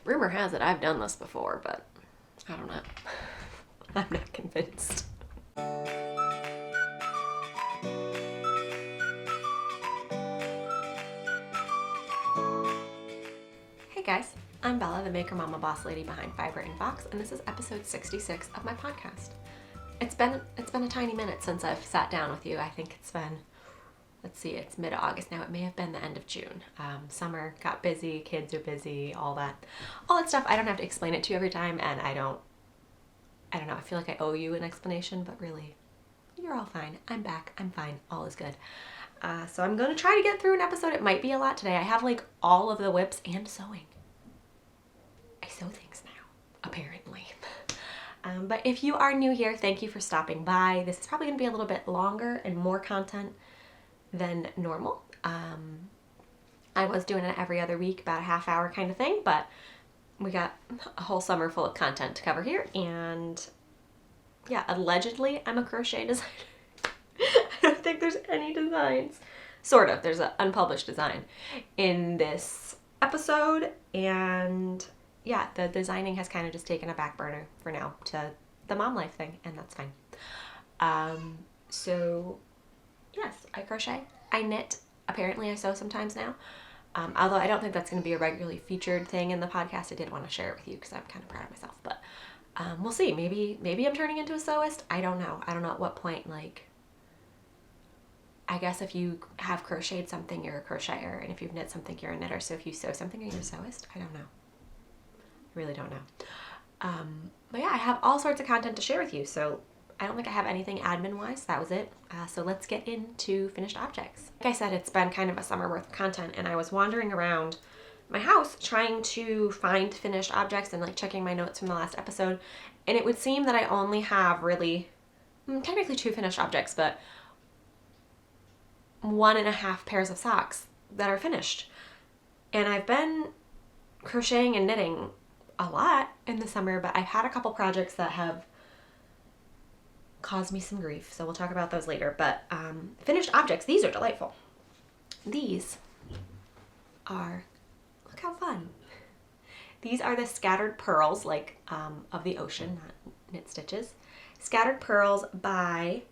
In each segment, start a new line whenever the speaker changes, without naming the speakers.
Rumor has it I've done this before, but I don't know. I'm not convinced. Hey guys, I'm Bella, the maker mama boss lady behind Fiber and Fox, and this is episode 66 of my podcast. It's been a tiny minute since I've sat down with you. I think it's been, let's see, it's mid-August now. It may have been the end of June. Summer got busy, kids are busy, all that stuff. I don't have to explain it to you every time, and I don't know, I feel like I owe you an explanation, but really, you're all fine. I'm back, I'm fine, all is good. So I'm going to try to get through an episode. It might be a lot today. I have like all of the whips and sewing. I sew things now, apparently. But if you are new here, thank you for stopping by. This is probably going to be a little bit longer and more content than normal. I was doing it every other week, about a half hour kind of thing, but we got a whole summer full of content to cover here. And yeah, allegedly I'm a crochet designer. I don't think there's any designs. Sort of, there's an unpublished design in this episode, and yeah, the designing has kind of just taken a back burner for now to the mom life thing, and that's fine. So yes, I crochet, I knit, apparently I sew sometimes now. Although I don't think that's going to be a regularly featured thing in the podcast. I did want to share it with you because I'm kind of proud of myself, but we'll see. Maybe I'm turning into a sewist. I don't know. I don't know at what point, like, I guess if you have crocheted something, you're a crocheter, and if you've knit something, you're a knitter. So if you sew something, are you a sewist? I don't know. I really don't know. But yeah, I have all sorts of content to share with you, so I don't think I have anything admin-wise. That was it. So let's get into finished objects. Like I said, it's been kind of a summer worth of content, and I was wandering around my house trying to find finished objects and like checking my notes from the last episode, and it would seem that I only have really, technically 2 finished objects, but 1.5 pairs of socks that are finished. And I've been crocheting and knitting a lot in the summer, but I've had a couple projects that have caused me some grief, so we'll talk about those later. But finished objects, these are delightful. These are, look how fun. These are the scattered pearls, like of the ocean, not knit stitches. Scattered pearls by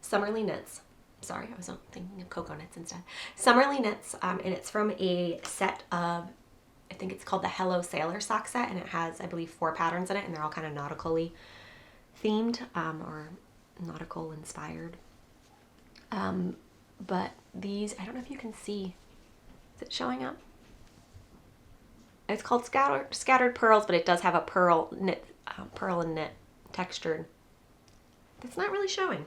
Summerly Knits. Sorry, I was thinking of Cocoa Knits instead. Summerly Knits, and it's from a set of, I think it's called the Hello Sailor sock set, and it has, I believe, 4 patterns in it, and they're all kind of nautically themed, or nautical inspired. But these, I don't know if you can see, is it showing up? It's called Scattered Pearls, but it does have a pearl and knit textured. That's not really showing.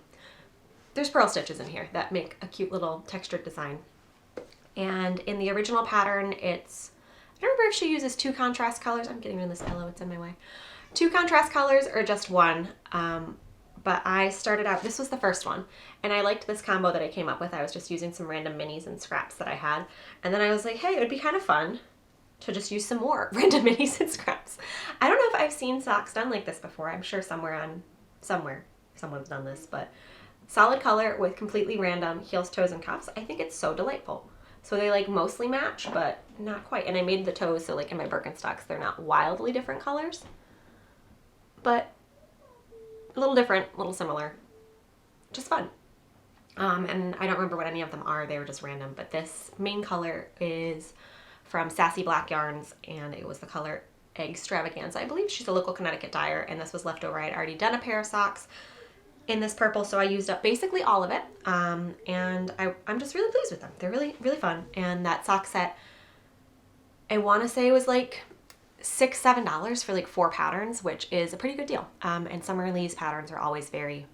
There's pearl stitches in here that make a cute little textured design. And in the original pattern, it's, I don't remember if she uses 2 contrast colors. I'm getting rid of this pillow, it's in my way. 2 contrast colors or just 1. But I started out, this was the first one, and I liked this combo that I came up with. I was just using some random minis and scraps that I had. And then I was like, hey, it would be kind of fun to just use some more random minis and scraps. I don't know if I've seen socks done like this before. I'm sure somewhere someone's done this, but solid color with completely random heels, toes, and cuffs. I think it's so delightful. So they like mostly match, but not quite. And I made the toes, so like in my Birkenstocks, they're not wildly different colors, but a little different, a little similar. Just fun. And I don't remember what any of them are. They were just random, but this main color is from Sassy Black Yarns, and it was the color Extravaganza. I believe she's a local Connecticut dyer, and this was leftover. I'd already done a pair of socks in this purple, so I used up basically all of it, and I'm just really pleased with them. They're really, really fun. And that sock set, I want to say it was like $6-7 for like 4 patterns, which is a pretty good deal. And Summerly's patterns are always they're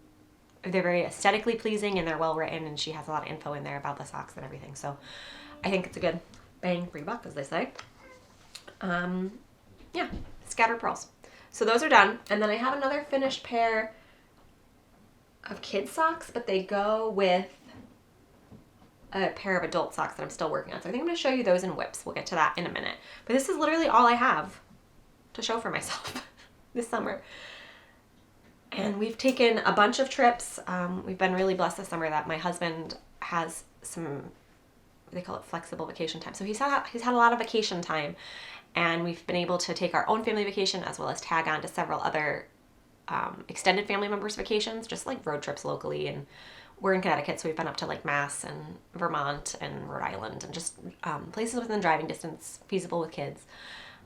very aesthetically pleasing, and they're well written, and she has a lot of info in there about the socks and everything, so I think it's a good bang for your buck, as they say. Yeah, Scattered Pearls. So those are done, and then I have another finished pair of kid socks, but they go with a pair of adult socks that I'm still working on. So I think I'm going to show you those in whips. We'll get to that in a minute. But this is literally all I have to show for myself this summer. And we've taken a bunch of trips. We've been really blessed this summer that my husband has some they call it flexible vacation time. So he's had a lot of vacation time, and we've been able to take our own family vacation as well as tag on to several other extended family members' vacations, just like road trips locally. And we're in Connecticut, so we've been up to like Mass and Vermont and Rhode Island, and just places within driving distance, feasible with kids.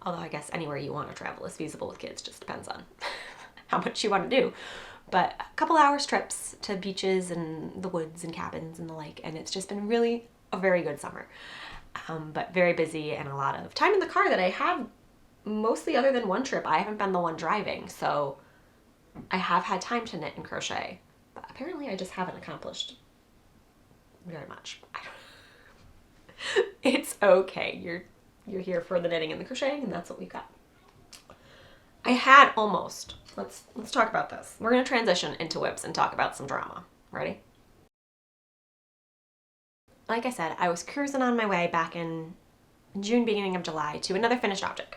Although I guess anywhere you want to travel is feasible with kids, just depends on how much you want to do. But a couple hours trips to beaches and the woods and cabins and the like, and it's just been really a very good summer. But very busy and a lot of time in the car that I have mostly other than one trip. I haven't been the one driving, so I have had time to knit and crochet, but apparently I just haven't accomplished very much. It's okay. You're here for the knitting and the crocheting, and that's what we've got. I had almost. Let's talk about this. We're going to transition into whips and talk about some drama. Ready? Like I said, I was cruising on my way back in June, beginning of July, to another finished object.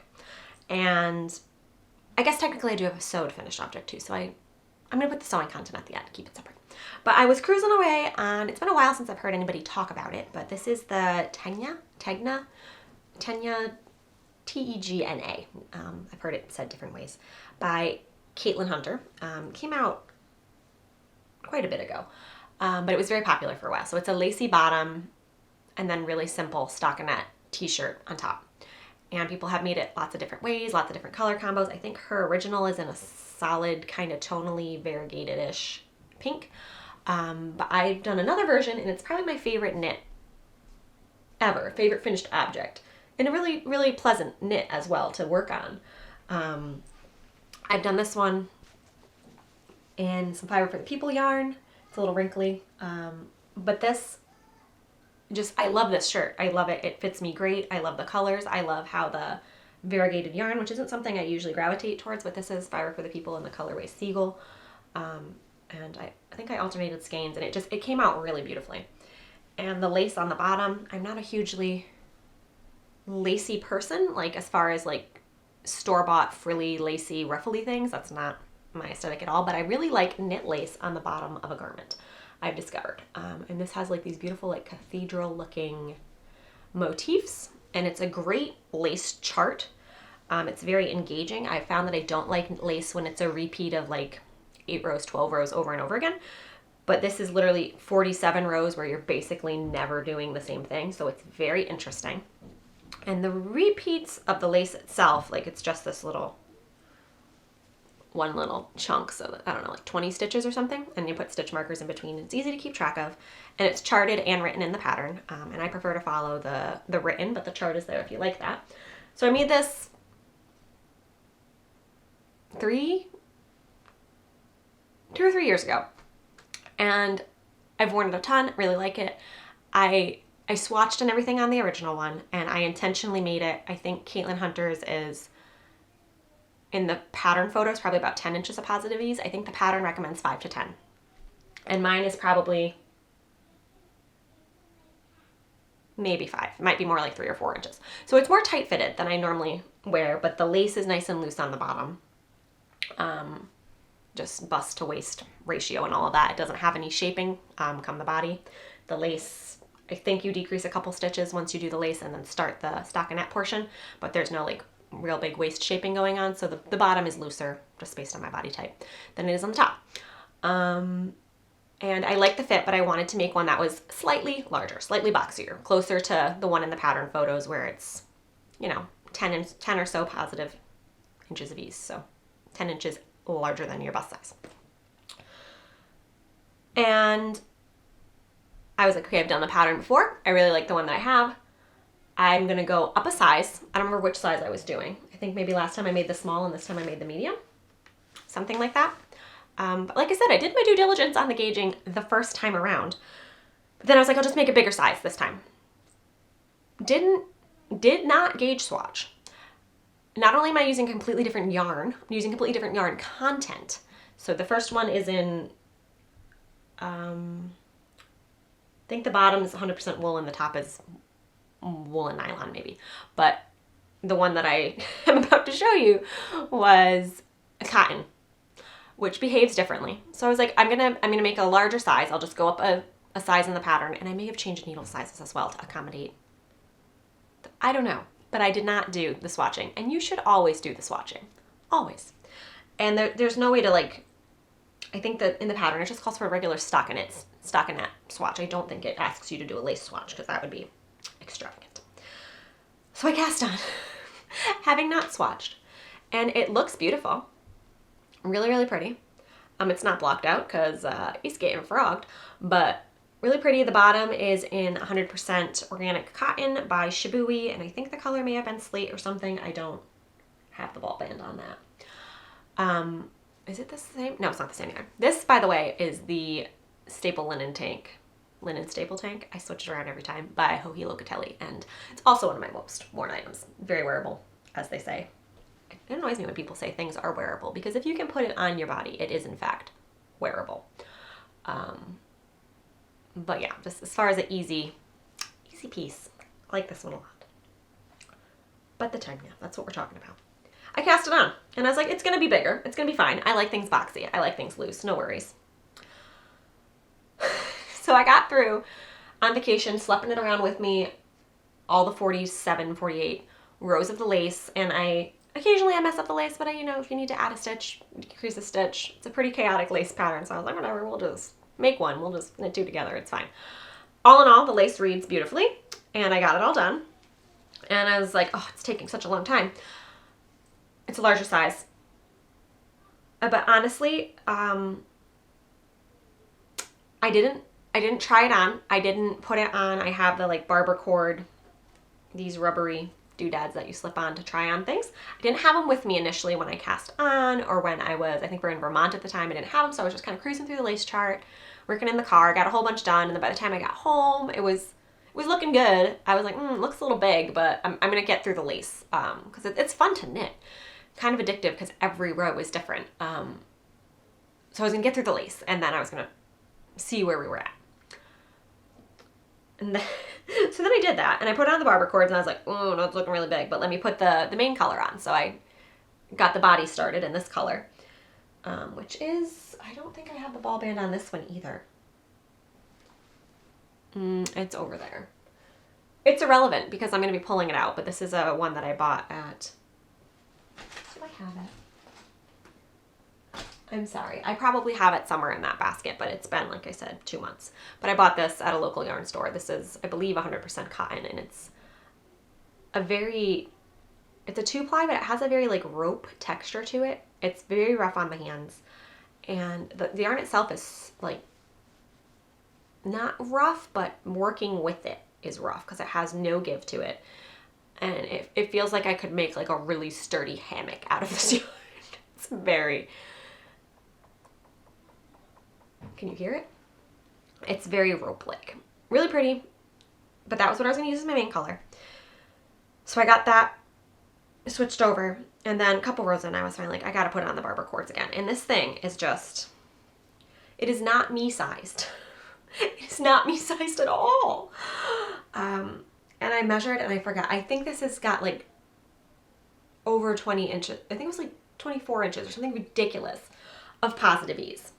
And I guess technically I do have a sewed finished object too, so I'm going to put the sewing content at the end, keep it separate. But I was cruising away, and it's been a while since I've heard anybody talk about it, but this is the Tegna, Tegna. I've heard it said different ways, by Caitlin Hunter. Came out quite a bit ago, but it was very popular for a while. So it's a lacy bottom and then really simple stockinette t-shirt on top. And people have made it lots of different ways, lots of different color combos. I think her original is in a solid kind of tonally variegated-ish pink. But I've done another version, and it's probably my favorite knit ever, favorite finished object. And a really, really pleasant knit as well to work on. I've done this one in some Fiber for the People yarn. It's a little wrinkly. But this, I love this shirt. I love it. It fits me great. I love the colors. I love how the variegated yarn, which isn't something I usually gravitate towards, but this is Fiber for the People in the colorway Seagull. And I think I alternated skeins, and it came out really beautifully. And the lace on the bottom, I'm not a hugely lacy person, like as far as like store-bought frilly, lacy, ruffly things. That's not my aesthetic at all, but I really like knit lace on the bottom of a garment, I've discovered. And this has like these beautiful like cathedral looking motifs, and it's a great lace chart. It's very engaging. I found that I don't like lace when it's a repeat of like 8 rows, 12 rows over and over again. But this is literally 47 rows where you're basically never doing the same thing. So it's very interesting. And the repeats of the lace itself, like it's just this one little chunk. So I don't know, like 20 stitches or something. And you put stitch markers in between. It's easy to keep track of. And it's charted and written in the pattern. And I prefer to follow the written, but the chart is there if you like that. So I made this 2 or 3 years ago. And I've worn it a ton, really like it. I swatched and everything on the original one, and I intentionally made it. I think Caitlin Hunter's is, in the pattern photos, probably about 10 inches of positive ease. I think the pattern recommends 5 to 10. And mine is probably maybe 5. It might be more like 3 or 4 inches. So it's more tight fitted than I normally wear, but the lace is nice and loose on the bottom. Just bust to waist ratio and all of that. It doesn't have any shaping come the body. The lace, I think you decrease a couple stitches once you do the lace and then start the stockinette portion, but there's no like real big waist shaping going on. So the bottom is looser, just based on my body type, than it is on the top. And I like the fit, but I wanted to make one that was slightly larger, slightly boxier, closer to the one in the pattern photos where it's, 10 or so positive inches of ease. So 10 inches larger than your bust size. And I was like, okay, I've done the pattern before. I really like the one that I have. I'm going to go up a size. I don't remember which size I was doing. I think maybe last time I made the small and this time I made the medium. Something like that. But like I said, I did my due diligence on the gauging the first time around. But then I was like, I'll just make a bigger size this time. Did not gauge swatch. Not only am I using completely different yarn, I'm using completely different yarn content. So the first one is in, I think the bottom is 100% wool and the top is wool and nylon maybe. But the one that I am about to show you was a cotton, which behaves differently. So I was like, I'm gonna make a larger size. I'll just go up a size in the pattern, and I may have changed needle sizes as well to accommodate. I don't know, but I did not do the swatching, and you should always do the swatching, always. And there's no way to like, I think that in the pattern it just calls for a regular stockinette swatch. I don't think it asks you to do a lace swatch because that would be extravagant. So I cast on, having not swatched, and it looks beautiful, really, really pretty. It's not blocked out because he's getting frogged, but really pretty. The bottom is in 100% organic cotton by Shibui, and I think the color may have been slate or something. I don't have the ball band on that. Is it the same? No, it's not the same either. This, by the way, is the staple linen staple tank. I switch it around every time, by Hohi Locatelli, and it's also one of my most worn items. Very wearable, as they say. It annoys me when people say things are wearable, because if you can put it on your body, it is in fact wearable. But yeah, just as far as an easy piece, I like this one a lot. But the time, yeah, that's what we're talking about. I cast it on, and I was like, it's gonna be bigger. It's gonna be fine. I like things boxy. I like things loose. No worries. So I got through on vacation, schlepping it around with me, all the 47, 48 rows of the lace, and occasionally I mess up the lace, but if you need to add a stitch, decrease a stitch. It's a pretty chaotic lace pattern, so I was like, whatever, we'll just make one. We'll just knit two together. It's fine. All in all, the lace reads beautifully, and I got it all done. And I was like, oh, it's taking such a long time. It's a larger size. But honestly, I didn't try it on. I didn't put it on. I have the like barber cord, these rubbery doodads that you slip on to try on things. I didn't have them with me initially when I cast on, or when I think we were in Vermont at the time. I didn't have them, so I was just kind of cruising through the lace chart, working in the car, got a whole bunch done, and then by the time I got home, it was looking good. I was like, looks a little big, but I'm gonna get through the lace, because it's fun to knit. Kind of addictive because every row is different. So I was gonna get through the lace, and then I was gonna see where we were at. And then, so then I did that, and I put on the barber cords, and I was like, oh, no, it's looking really big, but let me put the main color on. So I got the body started in this color, which is, I don't think I have the ball band on this one either. It's over there. It's irrelevant because I'm going to be pulling it out, but this is a one that I bought at, do I have it? I'm sorry. I probably have it somewhere in that basket, but it's been, like I said, 2 months. But I bought this at a local yarn store. This is, I believe, 100% cotton, and it's a 2-ply, but it has a very like rope texture to it. It's very rough on the hands, and the yarn itself is like not rough, but working with it is rough because it has no give to it, and it feels like I could make like a really sturdy hammock out of this yarn. It's very... Can you hear it? It's very rope-like. Really pretty, but that was what I was going to use as my main color. So I got that switched over, and then a couple rows in, I was finally like, I got to put on the barber cords again. And this thing is just, it is not me-sized. It's not me-sized at all. And I measured, and I forgot. I think this has got like over 20 inches. I think it was like 24 inches or something ridiculous of positive ease.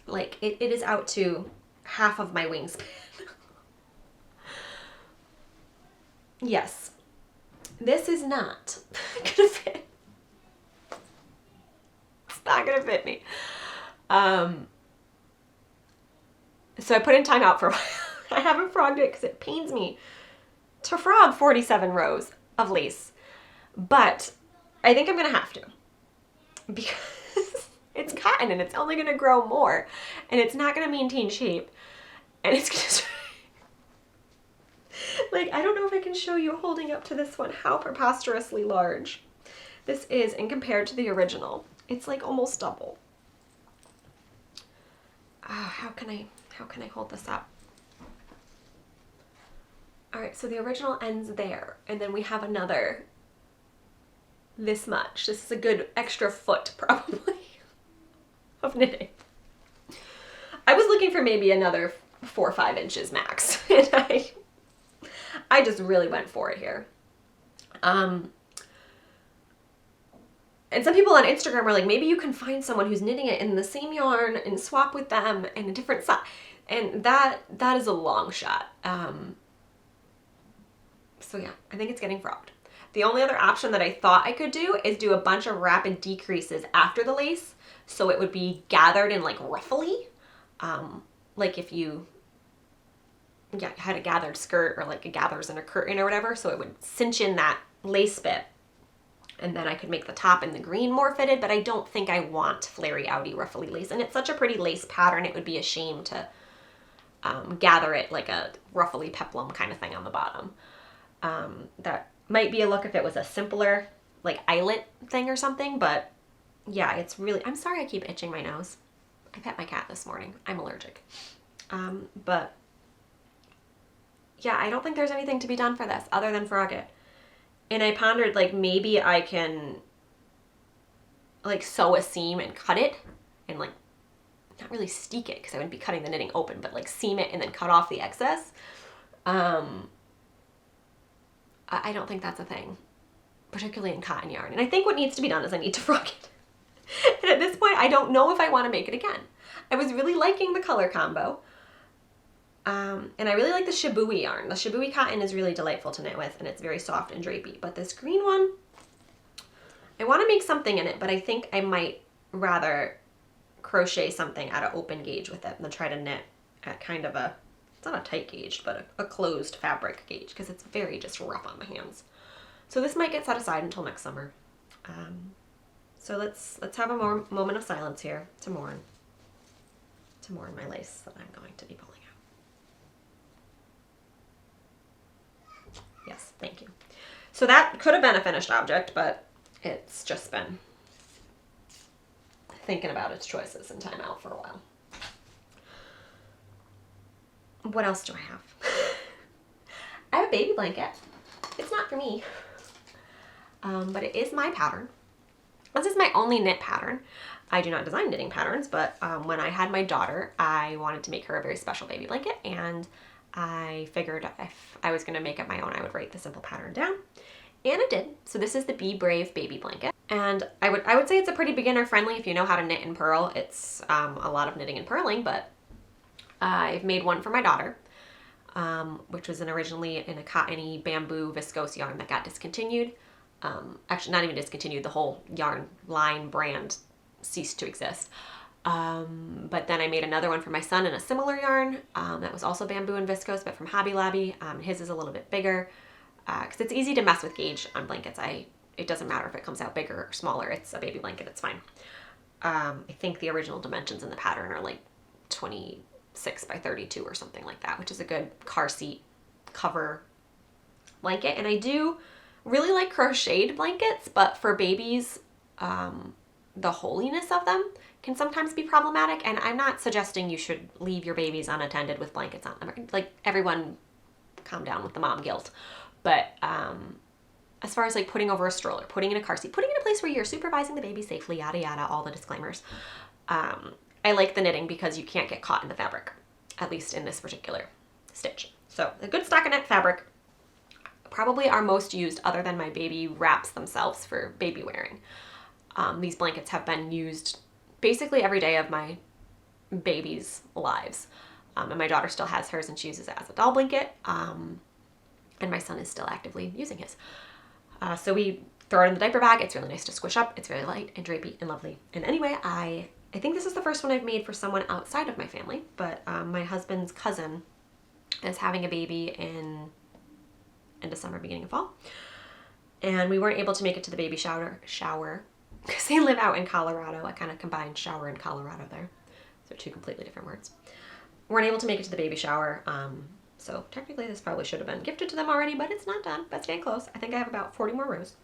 Like, it is out to half of my wingspan. Yes. This is not gonna fit. It's not gonna fit me. So I put in timeout for a while. I haven't frogged it because it pains me to frog 47 rows of lace. But I think I'm gonna have to. Because it's cotton and it's only going to grow more, and it's not going to maintain shape, and it's going to like, I don't know if I can show you holding up to this one how preposterously large this is, and compared to the original, it's like almost double. How can I hold this up? All right, so the original ends there, and then we have another this much. This is a good extra foot probably of knitting. I was looking for maybe another 4 or 5 inches max, and I just really went for it here. And some people on Instagram were like, maybe you can find someone who's knitting it in the same yarn and swap with them in a different size. And that is a long shot. So yeah, I think it's getting frogged. The only other option that I thought I could do is do a bunch of rapid decreases after the lace, so it would be gathered and like ruffly. Like if you had a gathered skirt or like a gathers in a curtain or whatever, so it would cinch in that lace bit. And then I could make the top and the green more fitted, but I don't think I want flary outy ruffly lace. And it's such a pretty lace pattern, it would be a shame to gather it like a ruffly peplum kind of thing on the bottom. That might be a look if it was a simpler like eyelet thing or something, but yeah, it's really, I'm sorry I keep itching my nose. I pet my cat this morning. I'm allergic. But yeah, I don't think there's anything to be done for this other than frog it. And I pondered like maybe I can like sew a seam and cut it and like not really steek it because I wouldn't be cutting the knitting open, but like seam it and then cut off the excess. I don't think that's a thing, particularly in cotton yarn. And I think what needs to be done is I need to frog it. And at this point, I don't know if I want to make it again. I was really liking the color combo. And I really like the shibui yarn. The shibui cotton is really delightful to knit with, and it's very soft and drapey. But this green one, I want to make something in it, but I think I might rather crochet something at an open gauge with it than try to knit at kind of a, it's not a tight gauge, but a closed fabric gauge, because it's very just rough on the hands. So this might get set aside until next summer. So let's have a moment of silence here to mourn my lace that I'm going to be pulling out. Yes, thank you. So that could have been a finished object, but it's just been thinking about its choices and time out for a while. What else do I have? I have a baby blanket. It's not for me, but it is my pattern. This is my only knit pattern. I do not design knitting patterns, but when I had my daughter, I wanted to make her a very special baby blanket, and I figured if I was going to make it my own, I would write the simple pattern down, and I did. So this is the Be Brave baby blanket, and I would say it's a pretty beginner friendly if you know how to knit and purl. It's a lot of knitting and purling, but I've made one for my daughter, which was originally in a cottony bamboo viscose yarn that got discontinued. Actually, not even discontinued, the whole yarn line brand ceased to exist. But then I made another one for my son in a similar yarn that was also bamboo and viscose, but from Hobby Lobby. His is a little bit bigger because it's easy to mess with gauge on blankets. It doesn't matter if it comes out bigger or smaller. It's a baby blanket, it's fine. I think the original dimensions in the pattern are like 26 by 32 or something like that, which is a good car seat cover blanket. And I do really like crocheted blankets, but for babies, the holiness of them can sometimes be problematic, and I'm not suggesting you should leave your babies unattended with blankets on them. Like, everyone calm down with the mom guilt. But as far as like putting over a stroller, putting in a car seat, putting in a place where you're supervising the baby safely, yada yada, all the disclaimers, I like the knitting because you can't get caught in the fabric, at least in this particular stitch. So a good stockinette fabric, probably our most used other than my baby wraps themselves for baby wearing. These blankets have been used basically every day of my baby's lives. And my daughter still has hers and she uses it as a doll blanket. And my son is still actively using his. So we throw it in the diaper bag. It's really nice to squish up. It's very light and drapey and lovely. And anyway, I think this is the first one I've made for someone outside of my family, but my husband's cousin is having a baby in end of summer, beginning of fall. And we weren't able to make it to the baby shower because they live out in Colorado. I kind of combined shower and Colorado there. So two completely different words. Weren't able to make it to the baby shower. So technically this probably should have been gifted to them already, but it's not done, but it's getting close. I think I have about 40 more rows.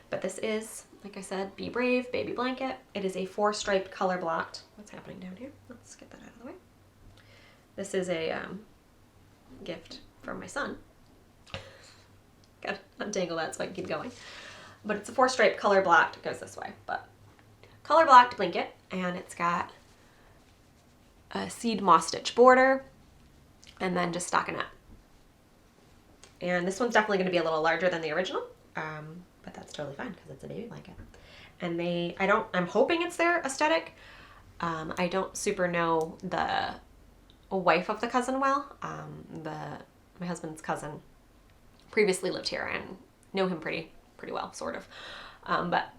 But this is, like I said, Be Brave baby blanket. It is a 4-striped color blocked. What's happening down here? Let's get that out of the way. This is a gift from my son. Gotta untangle that so I can keep going. But it's a 4-striped color blocked. It goes this way, but color blocked blanket, and it's got a seed moss stitch border and then just stockinette. And this one's definitely going to be a little larger than the original, but that's totally fine because it's a baby blanket. And I'm hoping it's their aesthetic. I don't super know the a wife of the cousin well. My husband's cousin previously lived here and know him pretty well, sort of. But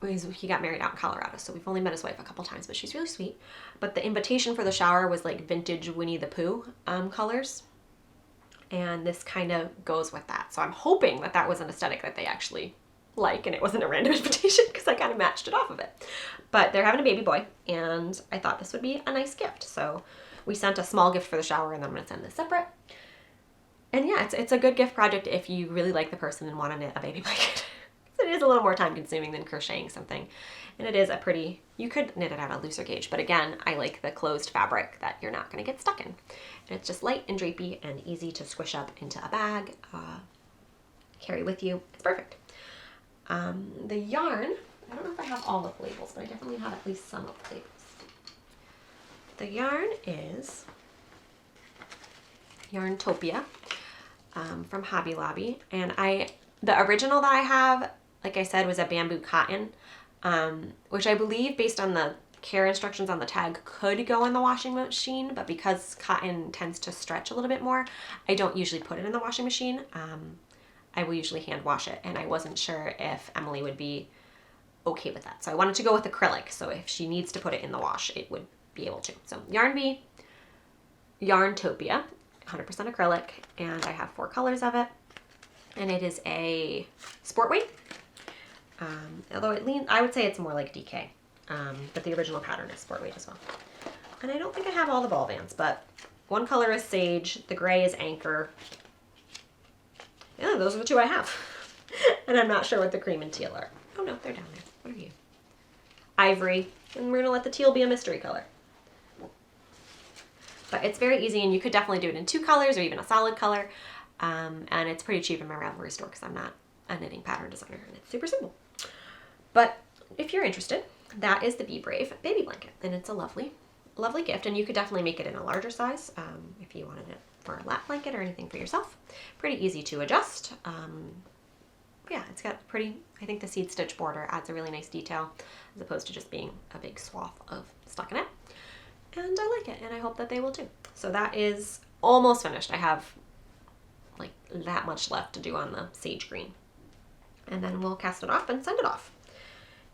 he got married out in Colorado, so we've only met his wife a couple times, but she's really sweet. But the invitation for the shower was like vintage Winnie the Pooh colors. And this kind of goes with that. So I'm hoping that that was an aesthetic that they actually like and it wasn't a random invitation because I kind of matched it off of it. But they're having a baby boy and I thought this would be a nice gift. So we sent a small gift for the shower and then I'm going to send this separate. And yeah, it's a good gift project if you really like the person and want to knit a baby blanket. It is a little more time consuming than crocheting something. And it is you could knit it out a looser gauge, but again, I like the closed fabric that you're not going to get stuck in. And it's just light and drapey and easy to squish up into a bag, carry with you. It's perfect. The yarn, I don't know if I have all of the labels, but I definitely have at least some of the labels. The yarn is Yarntopia from Hobby Lobby. And the original that I have, like I said, was a bamboo cotton, which I believe based on the care instructions on the tag could go in the washing machine, but because cotton tends to stretch a little bit more, I don't usually put it in the washing machine. I will usually hand wash it, and I wasn't sure if Emily would be okay with that. So I wanted to go with acrylic, so if she needs to put it in the wash, it would be able to. So Yarn Bee, Yarntopia, 100% acrylic, and I have 4 colors of it, and it is a sport weight. Although I would say it's more like DK, but the original pattern is sport weight as well. And I don't think I have all the ball bands, but one color is Sage, the gray is Anchor. Yeah, those are the 2 I have. And I'm not sure what the cream and teal are. Oh no, they're down there. What are you? Ivory, and we're gonna let the teal be a mystery color. But it's very easy, and you could definitely do it in 2 colors or even a solid color. And it's pretty cheap in my Ravelry store because I'm not a knitting pattern designer, and it's super simple. But if you're interested, that is the Be Brave baby blanket, and it's a lovely, lovely gift. And you could definitely make it in a larger size if you wanted it for a lap blanket or anything for yourself. Pretty easy to adjust. Yeah, it's got I think the seed stitch border adds a really nice detail as opposed to just being a big swath of stockinette. And I like it, and I hope that they will too. So that is almost finished. I have like that much left to do on the sage green. And then we'll cast it off and send it off.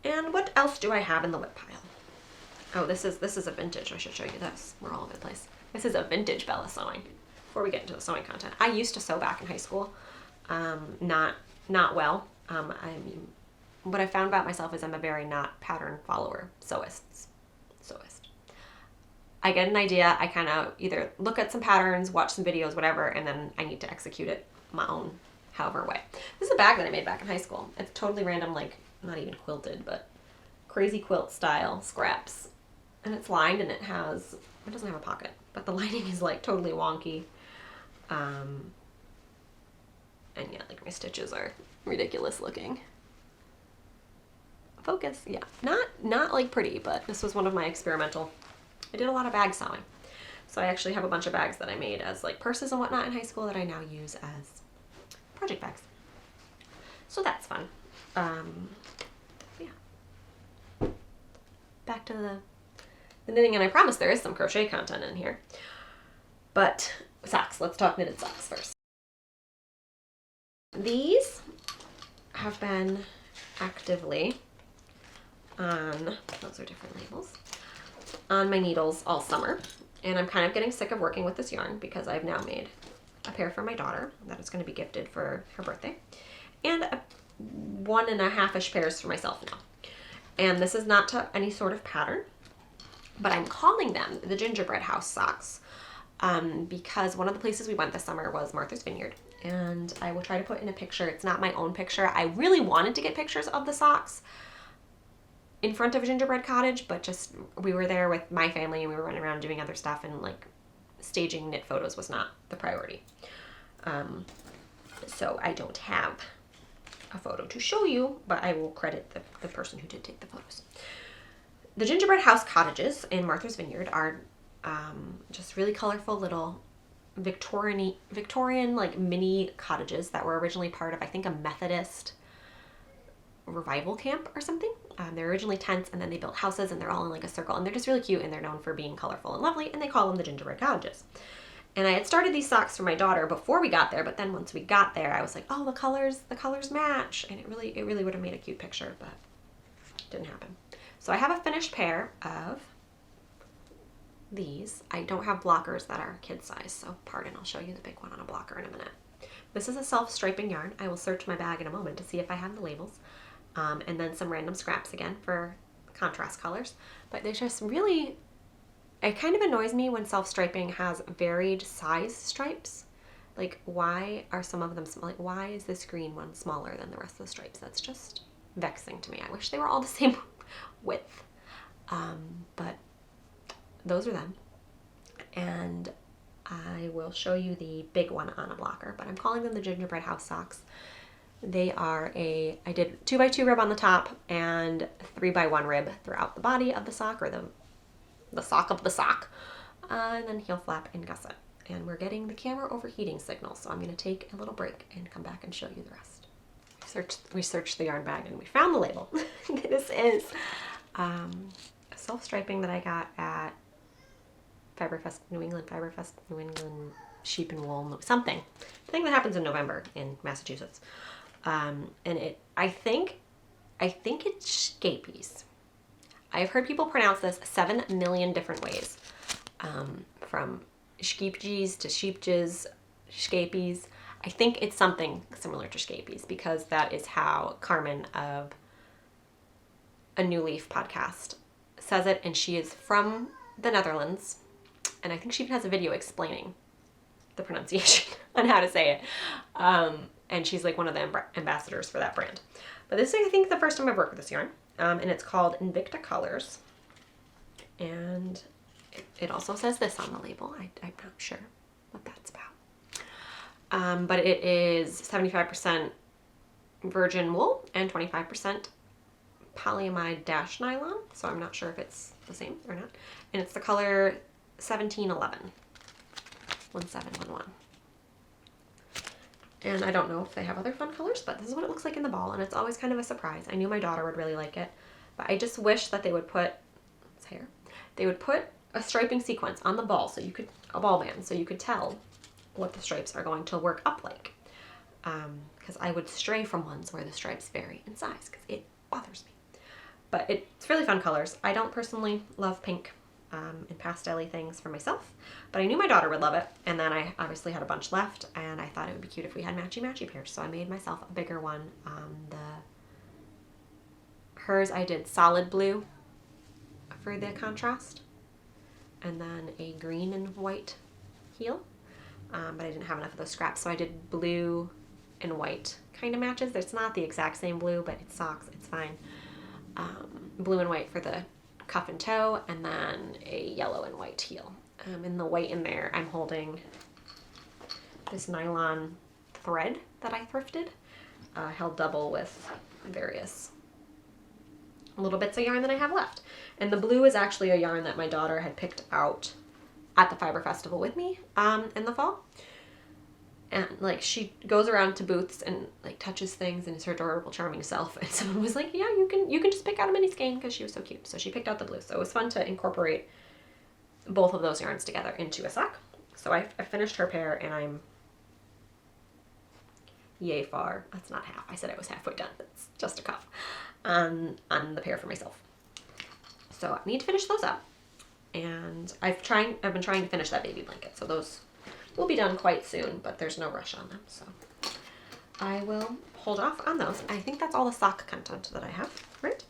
And what else do I have in the whip pile? Oh, this is a vintage. I should show you this. We're all over the place. This is a vintage Bella sewing. Before we get into the sewing content, I used to sew back in high school. Not well. What I found about myself is I'm a very not pattern follower. Sewist. I get an idea. I kind of either look at some patterns, watch some videos, whatever, and then I need to execute it my own however way. This is a bag that I made back in high school. It's totally random, like not even quilted, but crazy quilt style scraps. And it's lined and it doesn't have a pocket, but the lining is like totally wonky. And yeah, like my stitches are ridiculous looking. Focus, yeah. Not like pretty, but this was one of my experimental. I did a lot of bag sewing. So I actually have a bunch of bags that I made as like purses and whatnot in high school that I now use as project bags. So that's fun. Yeah. Back to the knitting, and I promise there is some crochet content in here. But socks, let's talk knitted socks first. These have been actively on, those are different labels, on my needles all summer. And I'm kind of getting sick of working with this yarn because I've now made a pair for my daughter that is going to be gifted for her birthday. And 1.5-ish pairs for myself now. And this is not to any sort of pattern, but I'm calling them the Gingerbread House socks because one of the places we went this summer was Martha's Vineyard. And I will try to put in a picture. It's not my own picture. I really wanted to get pictures of the socks in front of a gingerbread cottage, but just we were there with my family and we were running around doing other stuff, and like staging knit photos was not the priority. So I don't have a photo to show you, but I will credit the person who did take the photos. The Gingerbread House cottages in Martha's Vineyard are just really colorful little Victorian like mini cottages that were originally part of, I think, a Methodist revival camp or something. They're originally tents, and then they built houses, and they're all in like a circle, and they're just really cute, and they're known for being colorful and lovely, and they call them the gingerbread cottages. And I had started these socks for my daughter before we got there, but then once we got there, I was like, oh, the colors match, and it really would have made a cute picture, but didn't happen. So I have a finished pair of these. I don't have blockers that are kid size, so pardon, I'll show you the big one on a blocker in a minute. This is a self-striping yarn. I will search my bag in a moment to see if I have the labels. And then some random scraps again for contrast colors. But there's just really, it kind of annoys me when self-striping has varied size stripes. Like, why are some of them, like, why is this green one smaller than the rest of the stripes? That's just vexing to me. I wish they were all the same width. But those are them. And I will show you the big one on a blocker, but I'm calling them the gingerbread house socks. They are I did 2x2 rib on the top and 3x1 rib throughout the body of the sock, or the sock of the sock, and then heel flap and gusset. And we're getting the camera overheating signal, so I'm going to take a little break and come back and show you the rest. We searched the yarn bag and we found the label. This is self-striping that I got at New England Sheep and Wool, something. Thing that happens in November in Massachusetts. And I think it's scapies. I've heard people pronounce this 7 million different ways. From skeepjes to sheepjes, scapies. I think it's something similar to scapies, because that is how Carmen of A New Leaf podcast says it, and she is from the Netherlands, and I think she even has a video explaining the pronunciation on how to say it. And she's like one of the ambassadors for that brand. But this is, I think, the first time I've worked with this yarn, and it's called Invicta Colors, and it also says this on the label. I'm not sure what that's about. But it is 75% virgin wool and 25% polyamide dash nylon, so I'm not sure if it's the same or not. And it's the color 1711. 1711. And I don't know if they have other fun colors, but this is what it looks like in the ball, and it's always kind of a surprise. I knew my daughter would really like it, but I just wish that they would put, it's hair, they would put a striping sequence on the ball, so you could, a ball band, so you could tell what the stripes are going to work up like. Because I would stray from ones where the stripes vary in size, because it bothers me. But it's really fun colors. I don't personally love pink and pastel-y things for myself, but I knew my daughter would love it, and then I obviously had a bunch left, and I thought it would be cute if we had matchy-matchy pairs, so I made myself a bigger one. Hers I did solid blue for the contrast, and then a green and white heel, but I didn't have enough of those scraps, so I did blue and white kind of matches. It's not the exact same blue, but it's socks, it's fine. Blue and white for the cuff and toe, and then a yellow and white heel. In the white in there, I'm holding this nylon thread that I thrifted, held double with various little bits of yarn that I have left. And the blue is actually a yarn that my daughter had picked out at the Fiber Festival with me in the fall. And like, she goes around to booths and like touches things and is her adorable, charming self. And someone was like, yeah, you can just pick out a mini skein, because she was so cute. So she picked out the blue. So it was fun to incorporate both of those yarns together into a sock. So I finished her pair, and I'm yay far. That's not half. I said I was halfway done. It's just a cup on the pair for myself. So I need to finish those up. And I've been trying to finish that baby blanket. So those will be done quite soon, but there's no rush on them, so I will hold off on those. I think that's all the sock content that I have, right?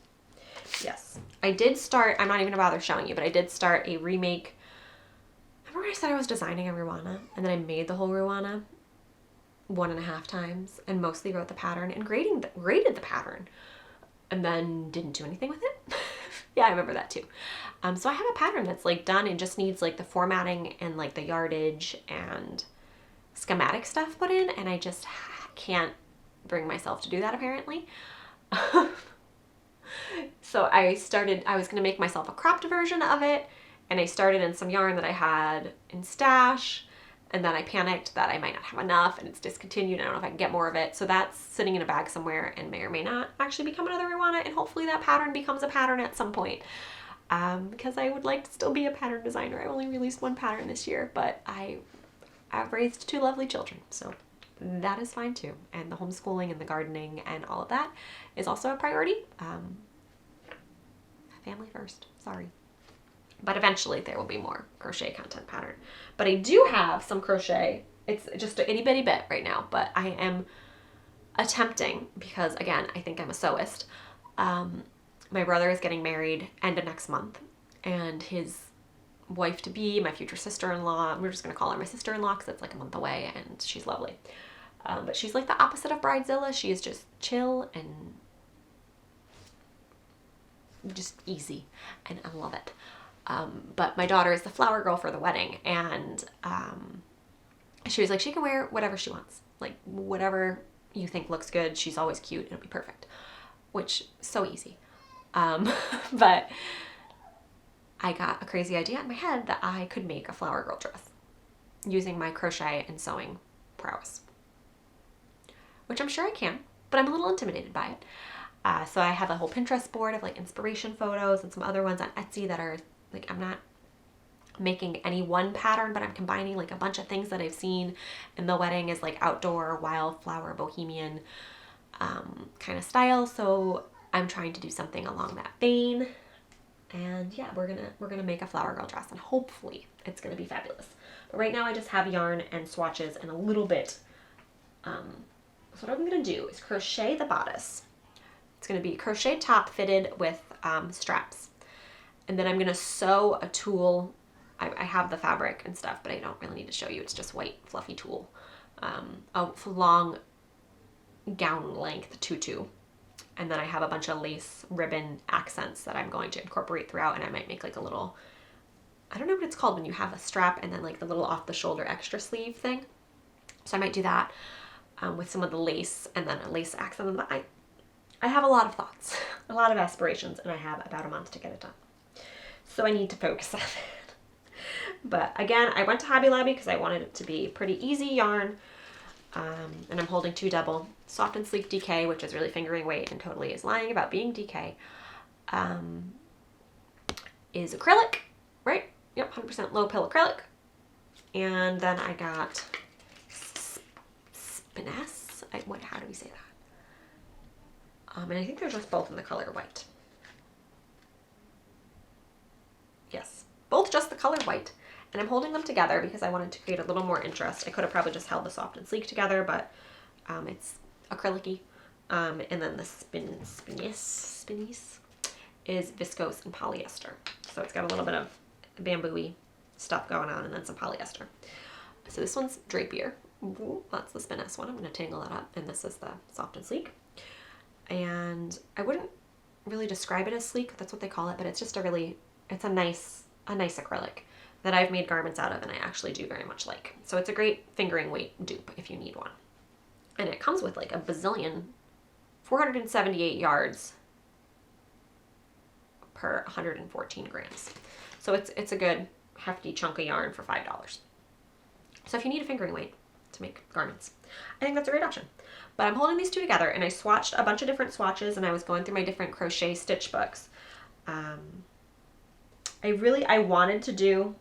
Yes. I did start, I'm not even gonna bother showing you, but I did start a remake. Remember when I said I was designing a Ruana, and then I made the whole Ruana 1.5 times and mostly wrote the pattern and graded the pattern, and then didn't do anything with it? Yeah, I remember that too. So I have a pattern that's like done and just needs like the formatting and like the yardage and schematic stuff put in, and I just can't bring myself to do that apparently. So I was going to make myself a cropped version of it, and I started in some yarn that I had in stash, And then I panicked that I might not have enough and it's discontinued. I don't know if I can get more of it. So that's sitting in a bag somewhere and may or may not actually become another Rihanna. And hopefully that pattern becomes a pattern at some point. Because I would like to still be a pattern designer. I only released one pattern this year, but I've raised 2 lovely children. So that is fine too. And the homeschooling and the gardening and all of that is also a priority. Family first, sorry. But eventually there will be more crochet content pattern. But I do have some crochet. It's just an itty bitty bit right now, but I am attempting, because again, I think I'm a sewist. My brother is getting married end of next month, and his wife-to-be, my future sister-in-law, we're just going to call her my sister-in-law because it's like a month away and she's lovely. But she's like the opposite of Bridezilla. She is just chill and just easy, and I love it. But my daughter is the flower girl for the wedding, and she was like, she can wear whatever she wants. Like, whatever you think looks good, she's always cute, it'll be perfect. Which, so easy. But I got a crazy idea in my head that I could make a flower girl dress using my crochet and sewing prowess. Which I'm sure I can, but I'm a little intimidated by it. So I have a whole Pinterest board of like inspiration photos and some other ones on Etsy that are like, I'm not making any one pattern, but I'm combining like a bunch of things that I've seen. And the wedding is like outdoor, wildflower, bohemian kind of style. So I'm trying to do something along that vein. And yeah, we're gonna make a flower girl dress, and hopefully it's gonna be fabulous. But right now I just have yarn and swatches and a little bit. So what I'm gonna do is crochet the bodice. It's gonna be crochet top fitted with straps. And then I'm gonna sew a tulle. I have the fabric and stuff, but I don't really need to show you. It's just white fluffy tulle. A long gown length tutu. And then I have a bunch of lace ribbon accents that I'm going to incorporate throughout, and I might make like a little, I don't know what it's called when you have a strap and then like the little off the shoulder extra sleeve thing. So I might do that with some of the lace and then a lace accent. I have a lot of thoughts, a lot of aspirations, and I have about a month to get it done. So I need to focus on it. But again, I went to Hobby Lobby because I wanted it to be pretty easy yarn. And I'm holding 2 double soft and sleek DK, which is really fingering weight and totally is lying about being DK. Is acrylic, right? Yep, 100% low pill acrylic. And then I got spiness. How do we say that? And I think they're just both in the color white. Yes, both just the color white. And I'm holding them together because I wanted to create a little more interest. I could have probably just held the soft and sleek together, but it's acrylic-y. And then the spinnies is viscose and polyester. So it's got a little bit of bamboo-y stuff going on and then some polyester. So this one's drapier. That's the spiness one. I'm going to tangle that up. And this is the soft and sleek. And I wouldn't really describe it as sleek. That's what they call it. But it's just it's a nice acrylic that I've made garments out of, and I actually do very much like. So it's a great fingering weight dupe if you need one. And it comes with like a bazillion, 478 yards per 114 grams. So it's a good hefty chunk of yarn for $5. So if you need a fingering weight to make garments, I think that's a great option. But I'm holding these 2 together, and I swatched a bunch of different swatches, and I was going through my different crochet stitch books. I wanted to do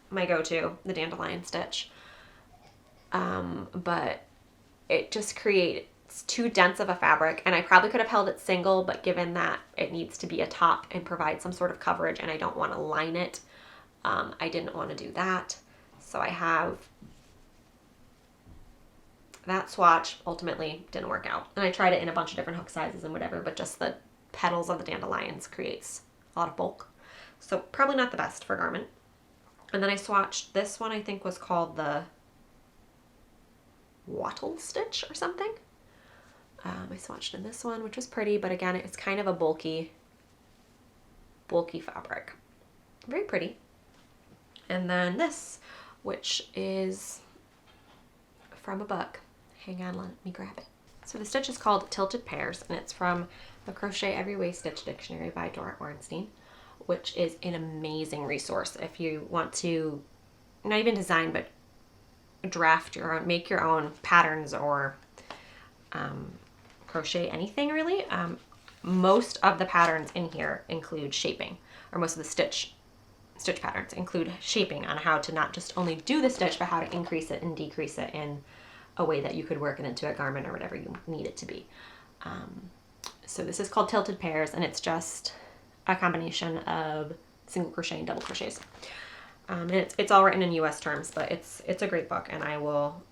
my go-to, the dandelion stitch, but it just creates too dense of a fabric, and I probably could have held it single, but given that it needs to be a top and provide some sort of coverage and I don't want to line it, I didn't want to do that. So I have that swatch. Ultimately didn't work out, and I tried it in a bunch of different hook sizes and whatever, but just the petals of the dandelions creates a lot of bulk, so probably not the best for garment. And then I swatched this one, I think was called the wattle stitch or something. I swatched in this one, which was pretty, but again, it's kind of a bulky fabric. Very pretty. And then this, which is from a book. Hang on, let me grab it. So the stitch is called Tilted Pairs, and it's from the Crochet Every Way Stitch Dictionary by Dora Ornstein, which is an amazing resource if you want to not even design, but draft your own, make your own patterns or crochet anything really, most of the patterns in here include shaping, or most of the stitch patterns include shaping on how to not just only do the stitch, but how to increase it and decrease it in a way that you could work it into a garment or whatever you need it to be. So this is called Tilted Pairs, and it's just a combination of single crochet and double crochets. And it's all written in US terms, but it's a great book, and I will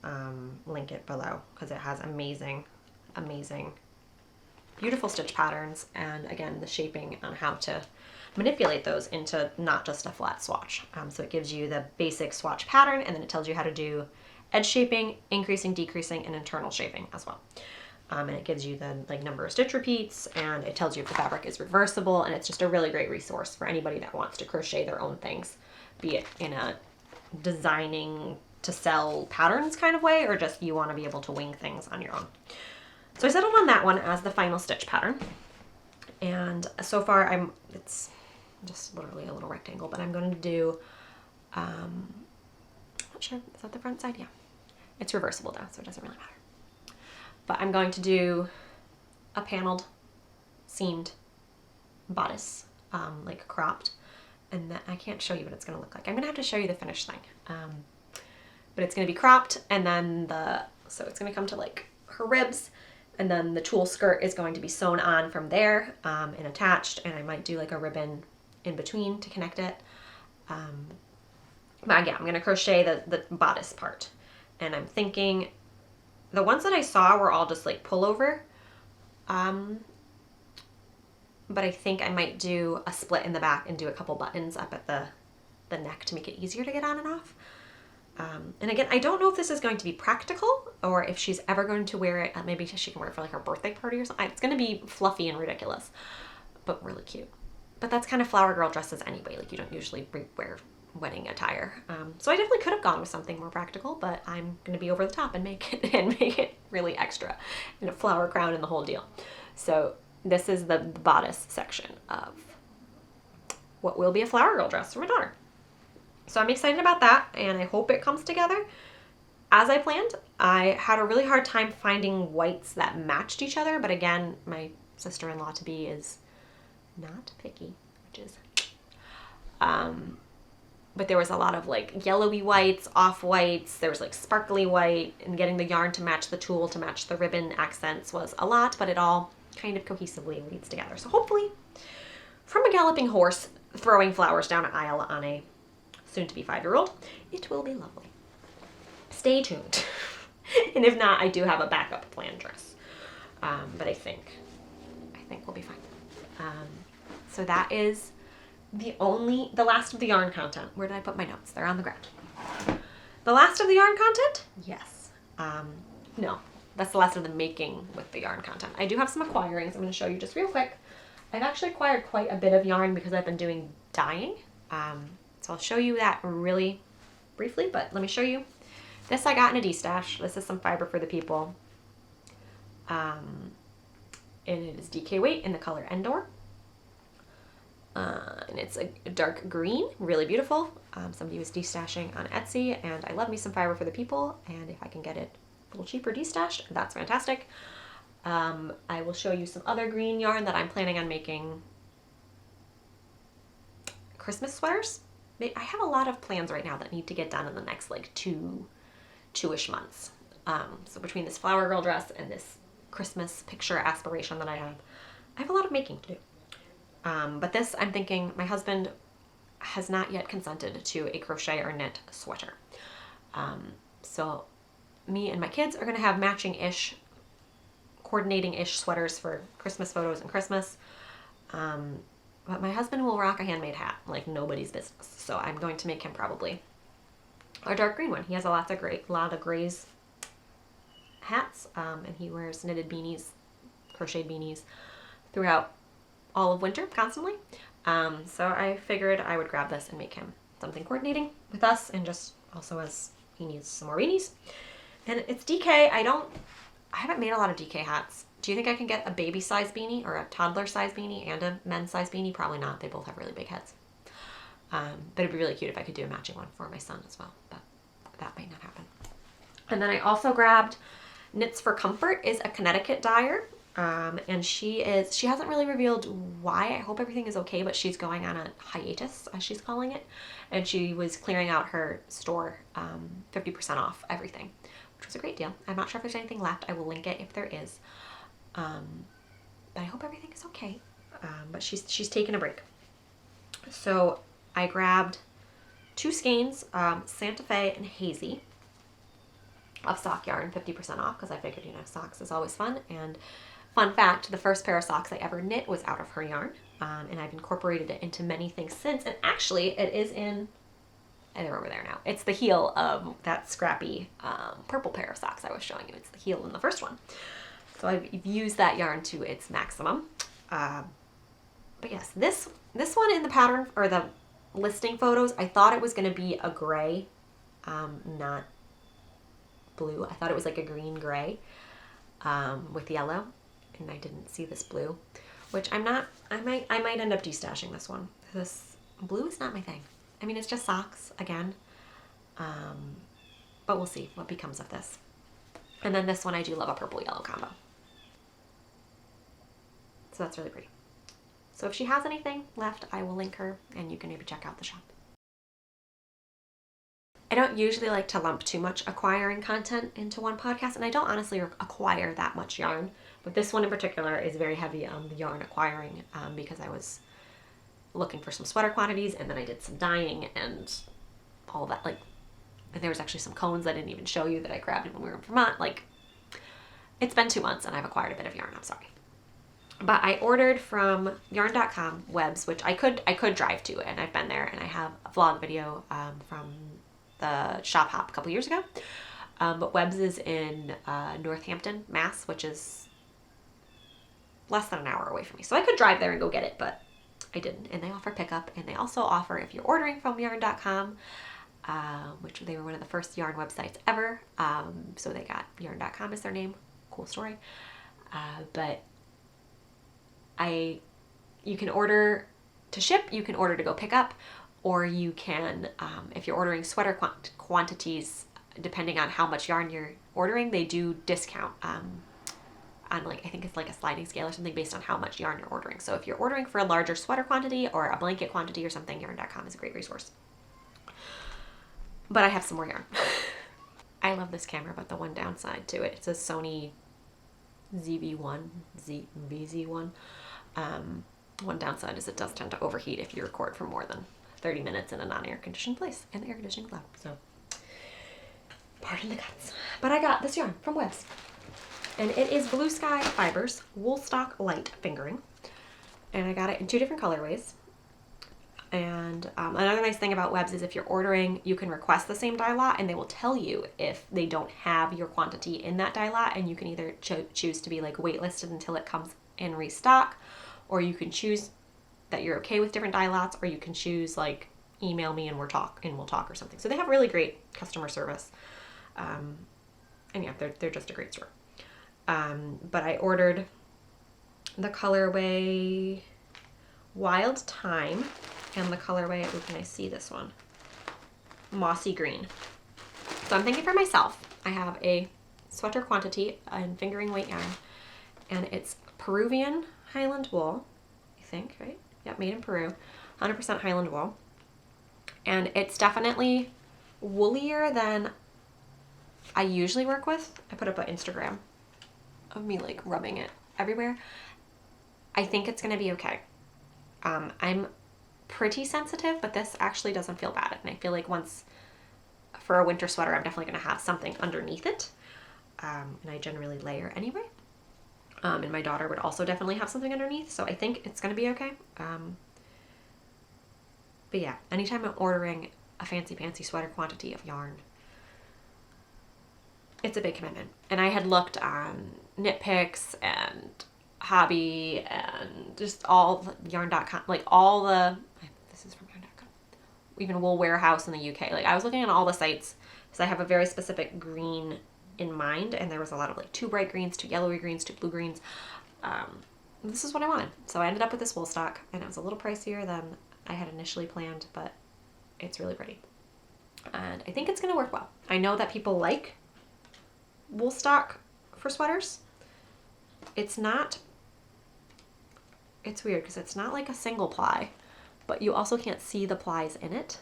link it below because it has amazing, beautiful stitch patterns, and again, the shaping on how to manipulate those into not just a flat swatch. So it gives you the basic swatch pattern, and then it tells you how to do edge shaping, increasing, decreasing, and internal shaping as well. And it gives you the number of stitch repeats, and it tells you if the fabric is reversible, and it's just a really great resource for anybody that wants to crochet their own things, be it in a designing to sell patterns kind of way, or just you want to be able to wing things on your own. So I settled on that one as the final stitch pattern. And so far it's just literally a little rectangle, but I'm going to do, not sure, is that the front side? Yeah. It's reversible though, so it doesn't really matter. But I'm going to do a paneled, seamed bodice, like cropped. And that, I can't show you what it's going to look like. I'm going to have to show you the finished thing. But it's going to be cropped, and then so it's going to come to like her ribs, and then the tulle skirt is going to be sewn on from there and attached, and I might do like a ribbon in between to connect it. But yeah, I'm going to crochet the bodice part. And I'm thinking, the ones that I saw were all just like pullover. But I think I might do a split in the back and do a couple buttons up at the neck to make it easier to get on and off. And again, I don't know if this is going to be practical or if she's ever going to wear it. Maybe she can wear it for like her birthday party or something. It's going to be fluffy and ridiculous, but really cute. But that's kind of flower girl dresses anyway. Like you don't usually wear wedding attire. So I definitely could have gone with something more practical, but I'm going to be over the top and make it really extra, and a flower crown and the whole deal. So this is the bodice section of what will be a flower girl dress for my daughter. So I'm excited about that, and I hope it comes together as I planned. I had a really hard time finding whites that matched each other, but again, my sister-in-law-to-be is not picky, which is... but there was a lot of like yellowy whites, off whites, there was like sparkly white, and getting the yarn to match the tulle to match the ribbon accents was a lot, but it all kind of cohesively leads together. So hopefully, from a galloping horse throwing flowers down an aisle on a soon-to-be 5-year-old, it will be lovely. Stay tuned. And if not, I do have a backup plan dress. But I think we'll be fine. So that is the last of the yarn content. Where did I put my notes? They're on the ground. The last of the yarn content? Yes. No, that's the last of the making with the yarn content. I do have some acquirings I'm going to show you just real quick. I've actually acquired quite a bit of yarn because I've been doing dyeing. So I'll show you that really briefly, but let me show you. This I got in a D-stash. This is some fiber for the people. And it is DK weight in the color Endor. And it's a dark green, really beautiful. Somebody was de-stashing on Etsy, and I love me some fiber for the people, and if I can get it a little cheaper de-stashed, that's fantastic. I will show you some other green yarn that I'm planning on making Christmas sweaters. I have a lot of plans right now that need to get done in the next like two-ish months. So between this flower girl dress and this Christmas picture aspiration that I have a lot of making to do. But this, I'm thinking, my husband has not yet consented to a crochet or knit sweater. So me and my kids are going to have matching-ish, coordinating-ish sweaters for Christmas photos and Christmas. But my husband will rock a handmade hat like nobody's business. So I'm going to make him probably a dark green one. He has a lot of grays hats, and he wears knitted beanies, crocheted beanies throughout all of winter constantly. So I figured I would grab this and make him something coordinating with us, and just also as he needs some more beanies. And it's DK. I haven't made a lot of DK hats. Do you think I can get a baby size beanie or a toddler size beanie and a men's size beanie? Probably not. They both have really big heads. But it'd be really cute if I could do a matching one for my son as well, but that might not happen. And then I also grabbed Knits for Comfort is a Connecticut dyer. And she hasn't really revealed why. I hope everything is okay, but she's going on a hiatus, as she's calling it. And she was clearing out her store, 50% off everything, which was a great deal. I'm not sure if there's anything left. I will link it if there is. But I hope everything is okay. But she's taking a break. So I grabbed 2 skeins, Santa Fe and Hazy, of sock yarn, 50% off, because I figured, socks is always fun. And fun fact, the first pair of socks I ever knit was out of her yarn, and I've incorporated it into many things since. And actually, it is in, they're over there now. It's the heel of that scrappy purple pair of socks I was showing you. It's the heel in the first one. So I've used that yarn to its maximum. But yes, this one in the pattern, or the listing photos, I thought it was going to be a gray, not blue. I thought it was like a green gray with yellow, and I didn't see this blue, which I might end up destashing this one. This blue is not my thing. I mean, it's just socks again, but we'll see what becomes of this. And then this one, I do love a purple yellow combo, so that's really pretty. So if she has anything left, I will link her, and you can maybe check out the shop. I don't usually like to lump too much acquiring content into one podcast, and I don't honestly acquire that much yarn, but this one in particular is very heavy on the yarn acquiring, because I was looking for some sweater quantities, and then I did some dyeing and all that. And there was actually some cones I didn't even show you that I grabbed when we were in Vermont. It's been 2 months and I've acquired a bit of yarn. I'm sorry. But I ordered from yarn.com webs, which I could drive to, and I've been there, and I have a vlog video from the shop hop a couple years ago. But Webs is in Northampton, Mass, which is less than an hour away from me. So I could drive there and go get it, but I didn't. And they offer pickup, and they also offer, if you're ordering from yarn.com, which they were one of the first yarn websites ever. So they got yarn.com as their name. Cool story. But you can order to ship, you can order to go pick up, or you can, if you're ordering sweater quantities, depending on how much yarn you're ordering, they do discount on I think it's like a sliding scale or something based on how much yarn you're ordering. So if you're ordering for a larger sweater quantity or a blanket quantity or something, yarn.com is a great resource. But I have some more yarn. I love this camera, but the one downside to it, it's a Sony VZ1. One downside is it does tend to overheat if you record for more than 30 minutes in a non-air conditioned place, and the air conditioning is loud, so pardon the cuts. But I got this yarn from Webs, and it is Blue Sky Fibers Woolstock Light Fingering, and I got it in 2 different colorways. And another nice thing about Webs is if you're ordering, you can request the same dye lot, and they will tell you if they don't have your quantity in that dye lot, and you can either choose to be waitlisted until it comes in restock, or you can choose that you're okay with different dye lots, or you can choose email me and we'll talk or something. So they have really great customer service, and yeah, they're just a great store. But I ordered the colorway Wild Thyme and the colorway, can I see this one? Mossy Green. So I'm thinking for myself, I have a sweater quantity in fingering weight yarn, and it's Peruvian Highland wool, I think, right? Yep, made in Peru, 100% Highland wool. And it's definitely woolier than I usually work with. I put up an Instagram of me rubbing it everywhere. I think it's gonna be okay. I'm pretty sensitive, but this actually doesn't feel bad. And I feel like for a winter sweater, I'm definitely gonna have something underneath it. And I generally layer anyway. And my daughter would also definitely have something underneath, so I think it's gonna be okay. But yeah, anytime I'm ordering a fancy sweater quantity of yarn, it's a big commitment. And I had looked on Knit Picks and Hobby and just all yarn.com, this is from yarn.com, even Wool Warehouse in the UK. I was looking at all the sites because I have a very specific green in mind, and there was a lot of 2 bright greens, 2 yellowy greens, 2 blue greens. This is what I wanted, so I ended up with this wool stock, and it was a little pricier than I had initially planned, but it's really pretty, and I think it's gonna work well. I know that people like wool stock for sweaters. It's weird because it's not like a single ply, but you also can't see the plies in it.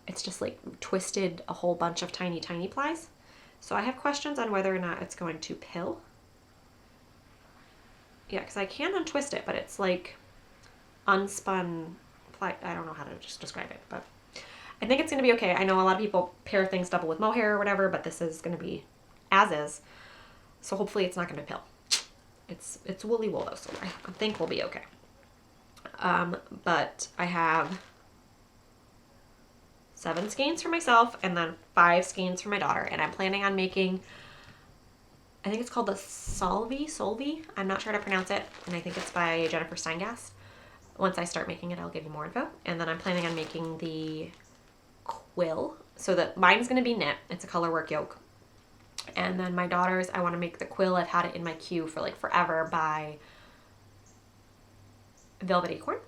It's just like twisted a whole bunch of tiny, tiny plies. So I have questions on whether or not it's going to pill. Yeah, because I can untwist it, but it's like unspun ply. I don't know how to just describe it, but I think it's going to be okay. I know a lot of people pair things double with mohair or whatever, but this is going to be as is. So hopefully it's not going to pill. It's woolly wool though, so I think we'll be okay. But I have 7 skeins for myself and then 5 skeins for my daughter, and I'm planning on making, I think it's called the Solvi. I'm not sure how to pronounce it, and I think it's by Jennifer Steingast. Once I start making it, I'll give you more info. And then I'm planning on making the quill. So that mine's going to be knit. It's a color work yoke. And then my daughter's, I want to make the quill. I've had it in my queue for like forever by Velvet Acorn.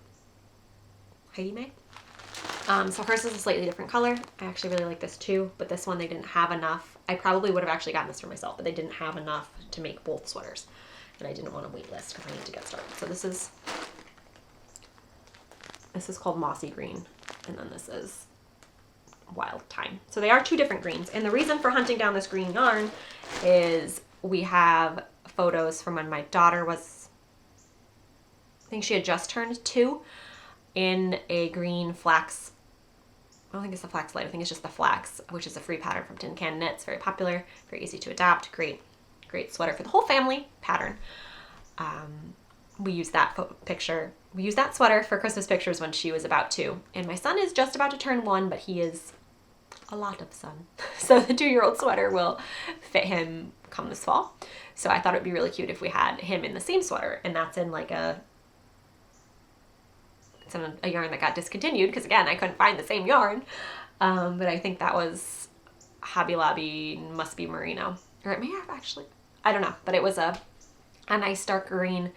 Heidi May. So hers is a slightly different color. I actually really like this too, but this one they didn't have enough. I probably would have actually gotten this for myself, but they didn't have enough to make both sweaters. And I didn't want to wait list because I need to get started. So this is called Mossy Green, and then this is Wild Thyme. So they are 2 different greens. And the reason for hunting down this green yarn is we have photos from when my daughter was, I think she had just turned 2, in a green flax. I don't think it's the flax light. I think it's just the flax, which is a free pattern from Tin Can Knits. Very popular, very easy to adapt. Great sweater for the whole family pattern. We used that picture. We used that sweater for Christmas pictures when she was about 2. And my son is just about to turn 1, but he is a lot of sun. So the 2-year-old sweater will fit him come this fall. So I thought it'd be really cute if we had him in the same sweater. And that's in like it's in a yarn that got discontinued because, again, I couldn't find the same yarn. But I think that was Hobby Lobby, must be merino. Or it may have actually, I don't know. But it was a nice dark green.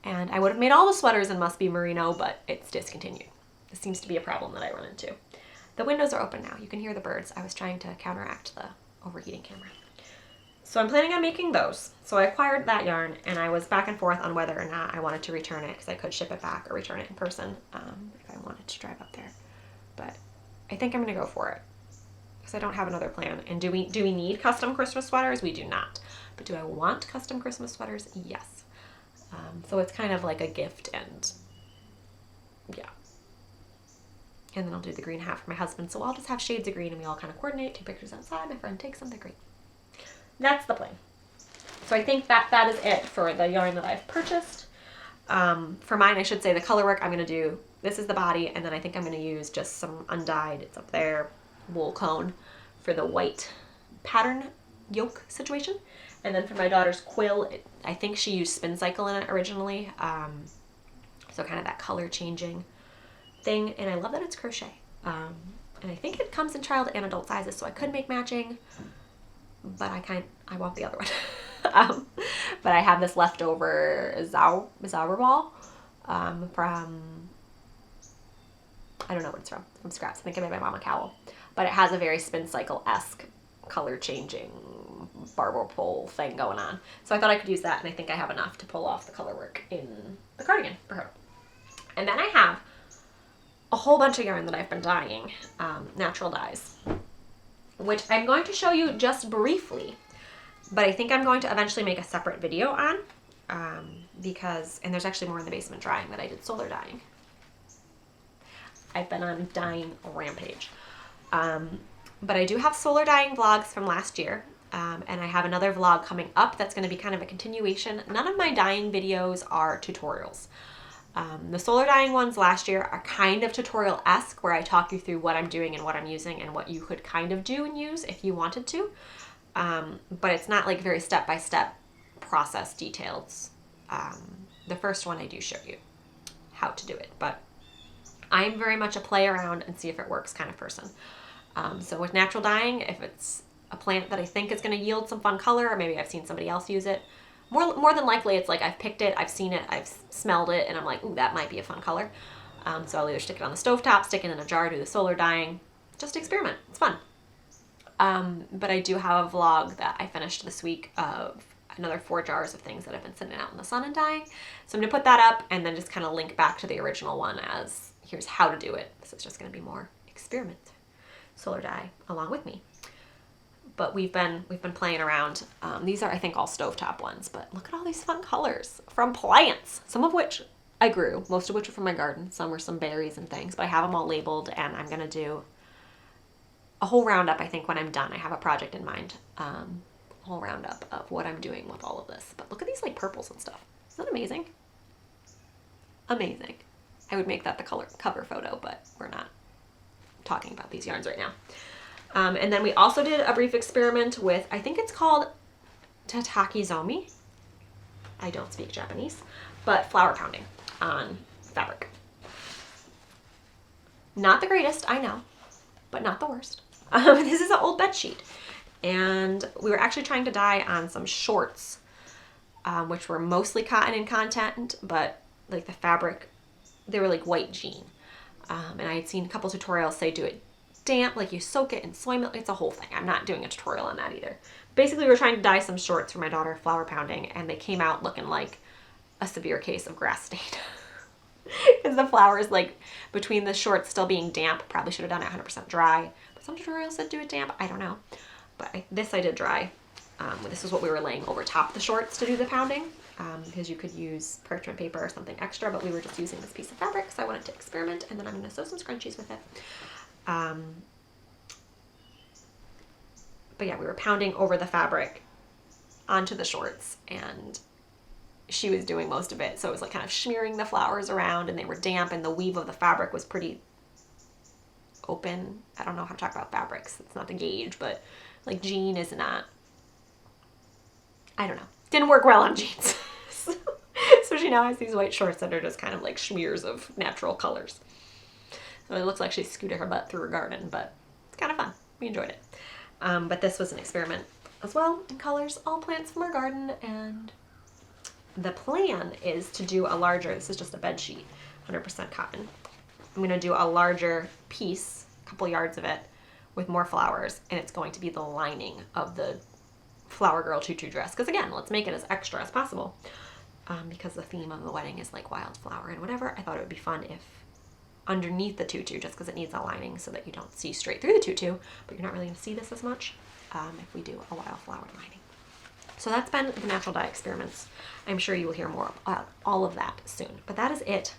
And I would have made all the sweaters in must be merino, but it's discontinued. This seems to be a problem that I run into. The windows are open now. You can hear the birds. I was trying to counteract the overheating camera. So I'm planning on making those. So I acquired that yarn, and I was back and forth on whether or not I wanted to return it because I could ship it back or return it in person if I wanted to drive up there. But I think I'm going to go for it because I don't have another plan. And do we need custom Christmas sweaters? We do not. But do I want custom Christmas sweaters? Yes. So it's kind of like a gift, and yeah. And then I'll do the green hat for my husband. So I'll just have shades of green and we all kind of coordinate, take pictures outside. My friend takes something great. That's the plan. So I think that is it for the yarn that I've purchased. For mine, I should say the color work I'm going to do, this is the body, and then I think I'm going to use just some undyed, it's up there, wool cone for the white pattern yoke situation. And then for my daughter's quill, I think she used Spin Cycle in it originally. So kind of that color changing thing. And I love that it's crochet. And I think it comes in child and adult sizes, so I could make matching, but I want the other one. But I have this leftover Zauberball from, I don't know what it's from scraps. I think I made my mom a cowl. But it has a very Spin Cycle-esque color changing barber pole thing going on. So I thought I could use that, and I think I have enough to pull off the color work in the cardigan for her. And then I have a whole bunch of yarn that I've been dyeing, natural dyes, which I'm going to show you just briefly, but I think I'm going to eventually make a separate video on, because, and there's actually more in the basement drying that I did solar dyeing. I've been on dyeing rampage. But I do have solar dyeing vlogs from last year, and I have another vlog coming up that's going to be kind of a continuation. None of my dyeing videos are tutorials. The solar dyeing ones last year are kind of tutorial-esque, where I talk you through what I'm doing and what I'm using and what you could kind of do and use if you wanted to. But it's not like very step-by-step process details. The first one I do show you how to do it, but I'm very much a play around and see if it works kind of person. So with natural dyeing, if it's a plant that I think is going to yield some fun color, or maybe I've seen somebody else use it, more than likely it's like I've picked it, I've seen it, I've smelled it, and I'm like, ooh, that might be a fun color. So I'll either stick it on the stovetop, stick it in a jar, do the solar dyeing, just experiment. It's fun. But I do have a vlog that I finished this week of another 4 jars of things that have been sitting out in the sun and dying. So I'm going to put that up and then just kind of link back to the original one as here's how to do it. This is just going to be more experiment solar dye along with me. But we've been playing around. These are, I think, all stovetop ones, but look at all these fun colors from plants, some of which I grew, most of which are from my garden. Some were some berries and things, but I have them all labeled, and I'm going to do a whole roundup, I think, when I'm done. I have a project in mind, a whole roundup of what I'm doing with all of this. But look at these like purples and stuff. Isn't that amazing? Amazing. I would make that the cover photo, but we're not talking about these yarns right now. And then we also did a brief experiment with, I think it's called tatakizomi. I don't speak Japanese, but flower pounding on fabric. Not the greatest, I know, but not the worst. This is an old bed sheet, and we were actually trying to dye on some shorts, which were mostly cotton in content, but like the fabric, they were like white jean. And I had seen a couple tutorials say do it damp, like you soak it in soy milk. It's a whole thing. I'm not doing a tutorial on that either. Basically, we were trying to dye some shorts for my daughter flower pounding, and they came out looking like a severe case of grass stain. Because the flowers, like between the shorts still being damp, probably should have done it 100% dry. But some tutorials said do it damp. I don't know. But this I did dry. This is what we were laying over top the shorts to do the pounding. Because you could use parchment paper or something extra, but we were just using this piece of fabric, so I wanted to experiment, and then I'm going to sew some scrunchies with it. But yeah, we were pounding over the fabric onto the shorts, and she was doing most of it, so it was like kind of smearing the flowers around, and they were damp, and the weave of the fabric was pretty open. I don't know how to talk about fabrics. It's not the gauge, but like jean is not, I don't know. Didn't work well on jeans. So she now has these white shorts that are just kind of like smears of natural colors. So it looks like she scooted her butt through her garden, but it's kind of fun. We enjoyed it. But this was an experiment as well in colors, all plants from our garden. And the plan is to do a larger, this is just a bed sheet, 100% cotton. I'm going to do a larger piece, a couple yards of it, with more flowers, and it's going to be the lining of the flower girl tutu dress. Because again, let's make it as extra as possible. Because the theme of the wedding is like wildflower and whatever, I thought it would be fun if underneath the tutu, just because it needs a lining so that you don't see straight through the tutu, but you're not really going to see this as much if we do a wildflower lining. So that's been the natural dye experiments. I'm sure you will hear more about all of that soon. But that is it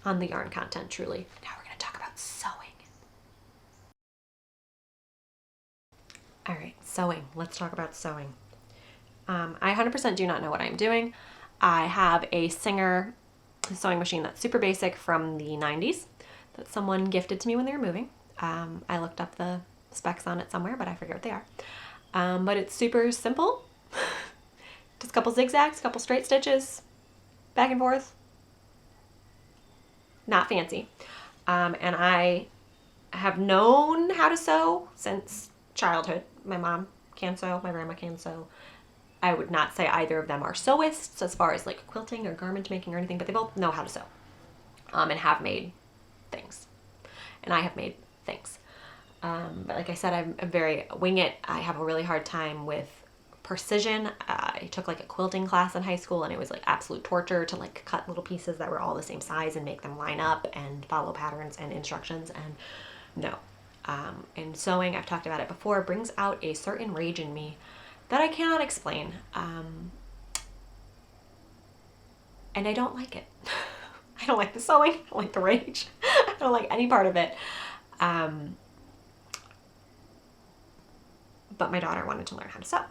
on the yarn content, truly. Now we're going to talk about sewing. All right, sewing. Let's talk about sewing. I 100% do not know what I'm doing. I have a Singer sewing machine that's super basic from the 90s that someone gifted to me when they were moving. I looked up the specs on it somewhere, but I forget what they are. But it's super simple. Just a couple zigzags, a couple straight stitches, back and forth. Not fancy. And I have known how to sew since childhood. My mom can sew, my grandma can sew. I would not say either of them are sewists as far as like quilting or garment making or anything, but they both know how to sew and have made things. And I have made things. But like I said, I'm very wing it. I have a really hard time with precision. I took like a quilting class in high school, and it was like absolute torture to like cut little pieces that were all the same size and make them line up and follow patterns and instructions. And no. And sewing, I've talked about it before, brings out a certain rage in me that I cannot explain. And I don't like it. I don't like the sewing. I don't like the rage. I don't like any part of it. But my daughter wanted to learn how to sew.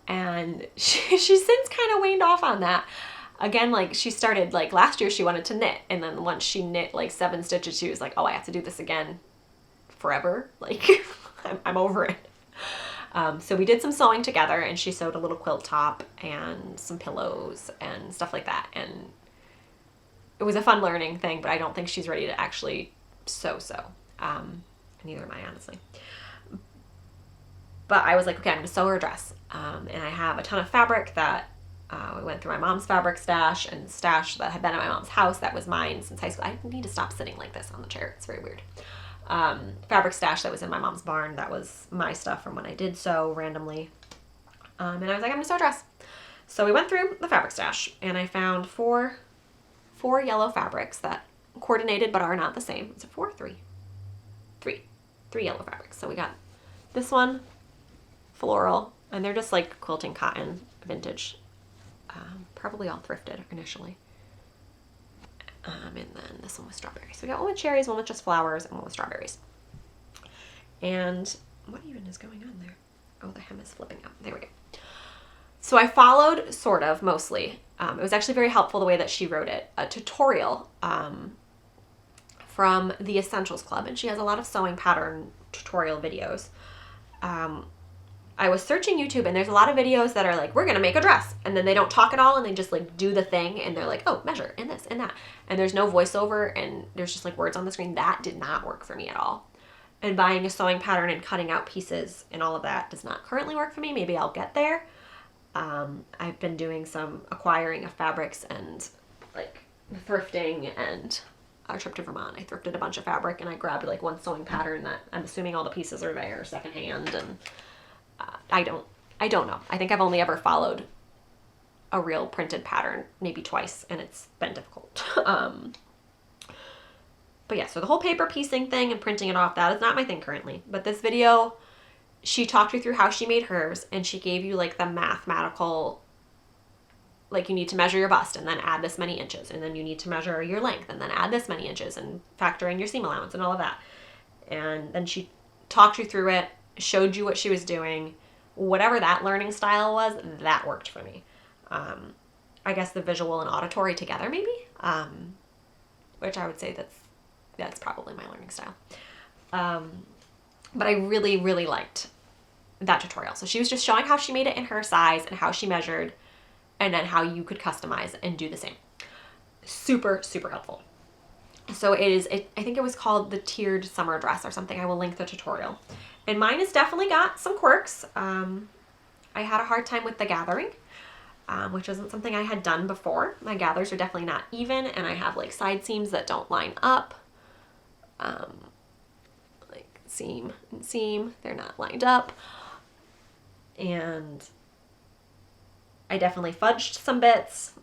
And she's since kind of waned off on that. Again, like she started, like last year she wanted to knit. And then once she knit like 7 stitches, she was like, oh, I have to do this again forever. Like I'm over it. So we did some sewing together, and she sewed a little quilt top and some pillows and stuff like that. And it was a fun learning thing, but I don't think she's ready to actually sew. Neither am I, honestly. But I was like, okay, I'm going to sew her a dress. And I have a ton of fabric that we went through my mom's fabric stash and stash that had been at my mom's house that was mine since high school. I need to stop sitting like this on the chair. It's very weird. fabric stash that was in my mom's barn. That was my stuff from when I did sew randomly. And I was like, I'm gonna sew a dress. So we went through the fabric stash and I found four yellow fabrics that coordinated but are not the same. Is it four? Three yellow fabrics. So we got this one, floral, and they're just like quilting cotton, vintage. Probably all thrifted initially. And then this one was strawberries. So we got one with cherries, one with just flowers, and one with strawberries. And what even is going on there? Oh, the hem is flipping out. There we go. So I followed, sort of, mostly. It was actually very helpful the way that she wrote it. A tutorial from the Essentials Club. And she has a lot of sewing pattern tutorial videos. I was searching YouTube and there's a lot of videos that are like, we're going to make a dress. And then they don't talk at all and they just like do the thing and they're like, oh, measure and this and that. And there's no voiceover and there's just like words on the screen. That did not work for me at all. And buying a sewing pattern and cutting out pieces and all of that does not currently work for me. Maybe I'll get there. I've been doing some acquiring of fabrics and like thrifting, and our trip to Vermont, I thrifted a bunch of fabric and I grabbed like one sewing pattern that I'm assuming all the pieces are there secondhand, and I don't know. I think I've only ever followed a real printed pattern maybe twice, and it's been difficult. But yeah, so the whole paper piecing thing and printing it off, that is not my thing currently. But this video, she talked you through how she made hers, and she gave you like the mathematical, like you need to measure your bust and then add this many inches, and then you need to measure your length and then add this many inches and factor in your seam allowance and all of that. And then she talked you through it, showed you what she was doing. Whatever that learning style was, that worked for me. I guess the visual and auditory together maybe, which I would say that's probably my learning style. But I really, really liked that tutorial. So she was just showing how she made it in her size and how she measured, and then how you could customize and do the same. Super, super helpful. So I think it was called the Tiered Summer Dress or something. I will link the tutorial. And mine has definitely got some quirks. I had a hard time with the gathering, which isn't something I had done before. My gathers are definitely not even, and I have like side seams that don't line up. Like seam and seam, they're not lined up. And I definitely fudged some bits,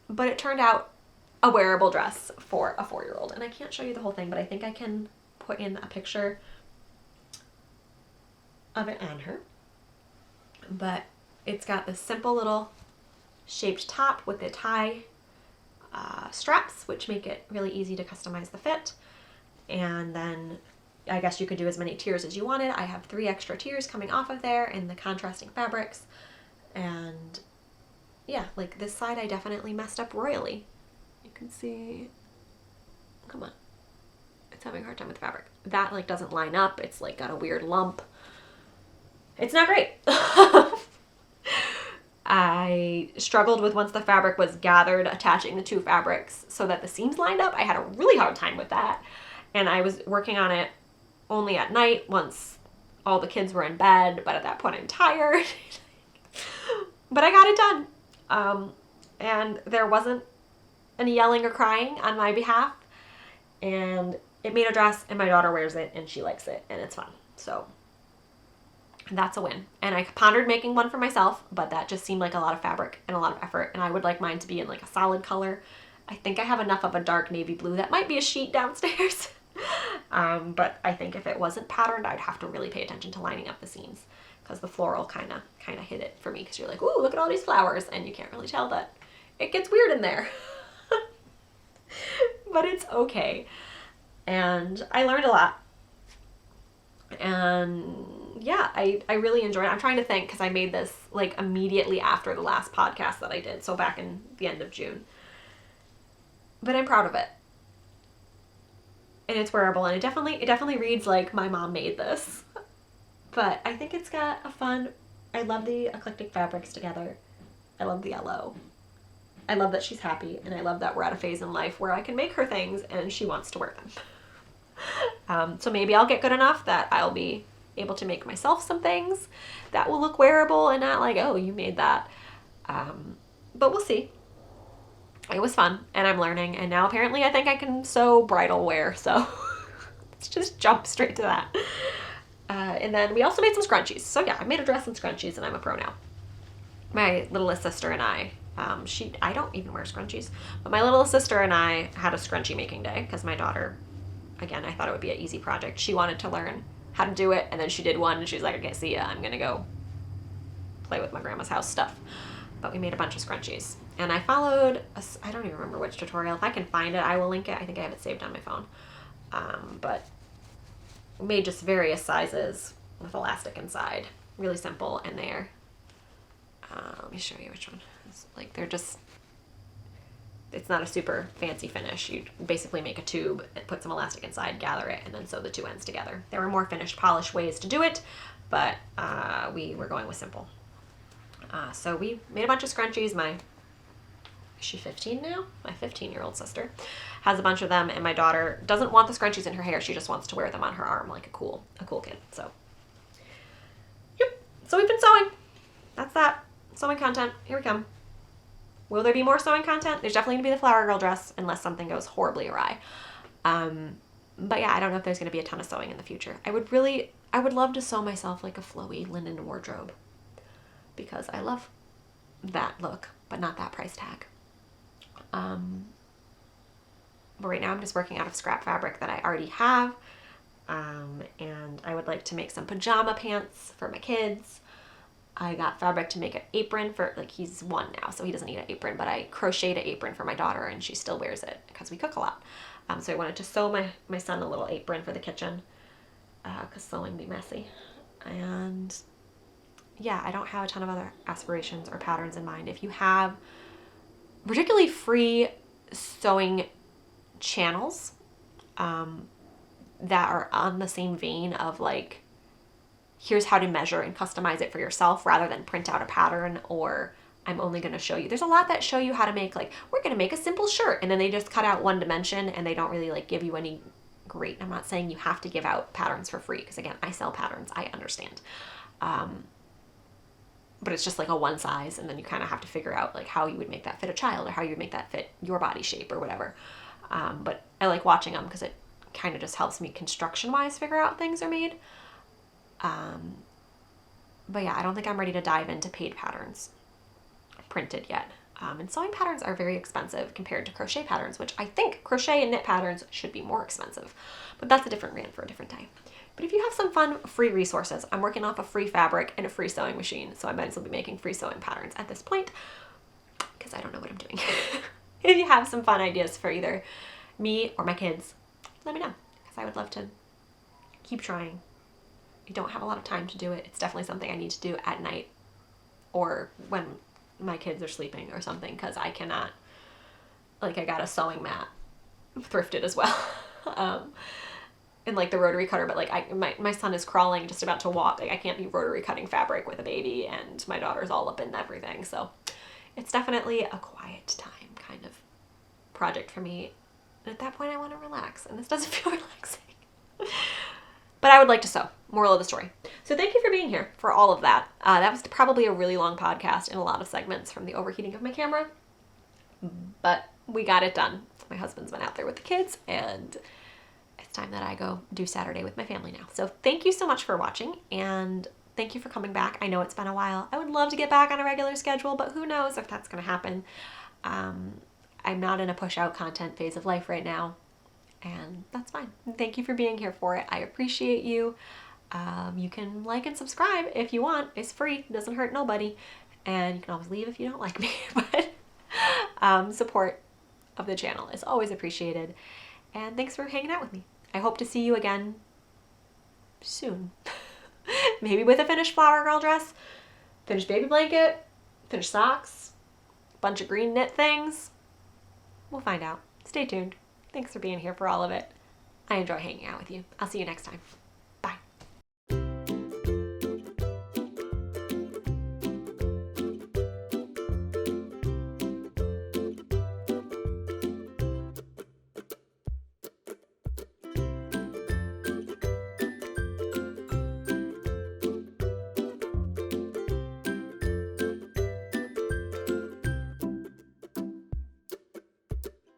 but it turned out a wearable dress for a 4-year-old. And I can't show you the whole thing, but I think I can put in a picture of it on her. But it's got this simple little shaped top with the tie straps, which make it really easy to customize the fit. And then I guess you could do as many tiers as you wanted. I have 3 extra tiers coming off of there in the contrasting fabrics. And yeah, like this side I definitely messed up royally. You can see, come on, it's having a hard time with the fabric. That like doesn't line up. It's like got a weird lump. It's not great. I struggled with, once the fabric was gathered, attaching the 2 fabrics so that the seams lined up. I had a really hard time with that. And I was working on it only at night once all the kids were in bed, but at that point I'm tired. But I got it done. And there wasn't any yelling or crying on my behalf. And it made a dress, and my daughter wears it and she likes it and it's fun. So that's a win. And I pondered making one for myself, but that just seemed like a lot of fabric and a lot of effort. And I would like mine to be in like a solid color. I think I have enough of a dark navy blue that might be a sheet downstairs. But I think if it wasn't patterned, I'd have to really pay attention to lining up the seams, because the floral kind of hit it for me, because you're like, ooh, look at all these flowers, and you can't really tell that it gets weird in there. But it's okay. And I learned a lot. And yeah, I really enjoyed it. I'm trying to think, because I made this like immediately after the last podcast that I did, so back in the end of June. But I'm proud of it. And it's wearable, and it definitely reads like my mom made this. But I think it's got a fun, I love the eclectic fabrics together. I love the yellow. I love that she's happy, and I love that we're at a phase in life where I can make her things and she wants to wear them. So maybe I'll get good enough that I'll be able to make myself some things that will look wearable and not like, oh, you made that. But we'll see. It was fun, and I'm learning, and now apparently I think I can sew bridal wear, so Let's just jump straight to that. And then we also made some scrunchies. So yeah, I made a dress and scrunchies, and I'm a pro now. My littlest sister and I, I don't even wear scrunchies, but my littlest sister and I had a scrunchie making day because my daughter, again, I thought it would be an easy project. She wanted to learn how to do it, and then she did one, and she was like, okay, see ya, I'm gonna go play with my grandma's house stuff. But we made a bunch of scrunchies, and I followed, I don't even remember which tutorial. If I can find it, I will link it. I think I have it saved on my phone. But we made just various sizes with elastic inside. Really simple, and they're, let me show you which one. It's like, they're just, it's not a super fancy finish. You basically make a tube and put some elastic inside, gather it, and then sew the two ends together. There were more finished, polished ways to do it, but we were going with simple. So we made a bunch of scrunchies. Is she 15 now? My 15-year-old sister has a bunch of them, and my daughter doesn't want the scrunchies in her hair. She just wants to wear them on her arm like a cool kid. So, yep. So we've been sewing. That's that. Sewing content. Here we come. Will there be more sewing content? There's definitely going to be the flower girl dress unless something goes horribly awry. But yeah, I don't know if there's going to be a ton of sewing in the future. I would love to sew myself like a flowy linen wardrobe because I love that look, but not that price tag. But right now I'm just working out of scrap fabric that I already have. And I would like to make some pajama pants for my kids. I got fabric to make an apron for, like, he's 1 now, so he doesn't need an apron, but I crocheted an apron for my daughter, and she still wears it because we cook a lot. So I wanted to sew my son a little apron for the kitchen because sewing be messy. And yeah, I don't have a ton of other aspirations or patterns in mind. If you have particularly free sewing channels that are on the same vein of, like, here's how to measure and customize it for yourself rather than print out a pattern, or I'm only going to show you. There's a lot that show you how to make, like, we're going to make a simple shirt, and then they just cut out one dimension and they don't really, like, give you any great. I'm not saying you have to give out patterns for free because, again, I sell patterns. I understand. But it's just like a one size, and then you kind of have to figure out, like, how you would make that fit a child or how you would make that fit your body shape or whatever. But I like watching them because it kind of just helps me construction-wise figure out things are made. But yeah, I don't think I'm ready to dive into paid patterns printed yet. And sewing patterns are very expensive compared to crochet patterns, which I think crochet and knit patterns should be more expensive, but that's a different rant for a different time. But if you have some fun free resources, I'm working off a free fabric and a free sewing machine, so I might as well be making free sewing patterns at this point because I don't know what I'm doing. If you have some fun ideas for either me or my kids, let me know because I would love to keep trying. I don't have a lot of time to do it. It's definitely something I need to do at night or when my kids are sleeping or something because I cannot, like, I got a sewing mat thrifted as well. And like the rotary cutter, but like my son is crawling, just about to walk. Like, I can't be rotary cutting fabric with a baby, and my daughter's all up in everything. So it's definitely a quiet time kind of project for me. And at that point I want to relax, and this doesn't feel relaxing. But I would like to sew. Moral of the story. So thank you for being here for all of that. That was probably a really long podcast in a lot of segments from the overheating of my camera. But we got it done. My husband's been out there with the kids, and it's time that I go do Saturday with my family now. So thank you so much for watching, and thank you for coming back. I know it's been a while. I would love to get back on a regular schedule, but who knows if that's going to happen. I'm not in a push out content phase of life right now, and that's fine. Thank you for being here for it. I appreciate you. You can like and subscribe if you want. It's free. It doesn't hurt nobody. And you can always leave if you don't like me. But support of the channel is always appreciated. And thanks for hanging out with me. I hope to see you again soon. Maybe with a finished flower girl dress, finished baby blanket, finished socks, bunch of green knit things. We'll find out. Stay tuned. Thanks for being here for all of it. I enjoy hanging out with you. I'll see you next time.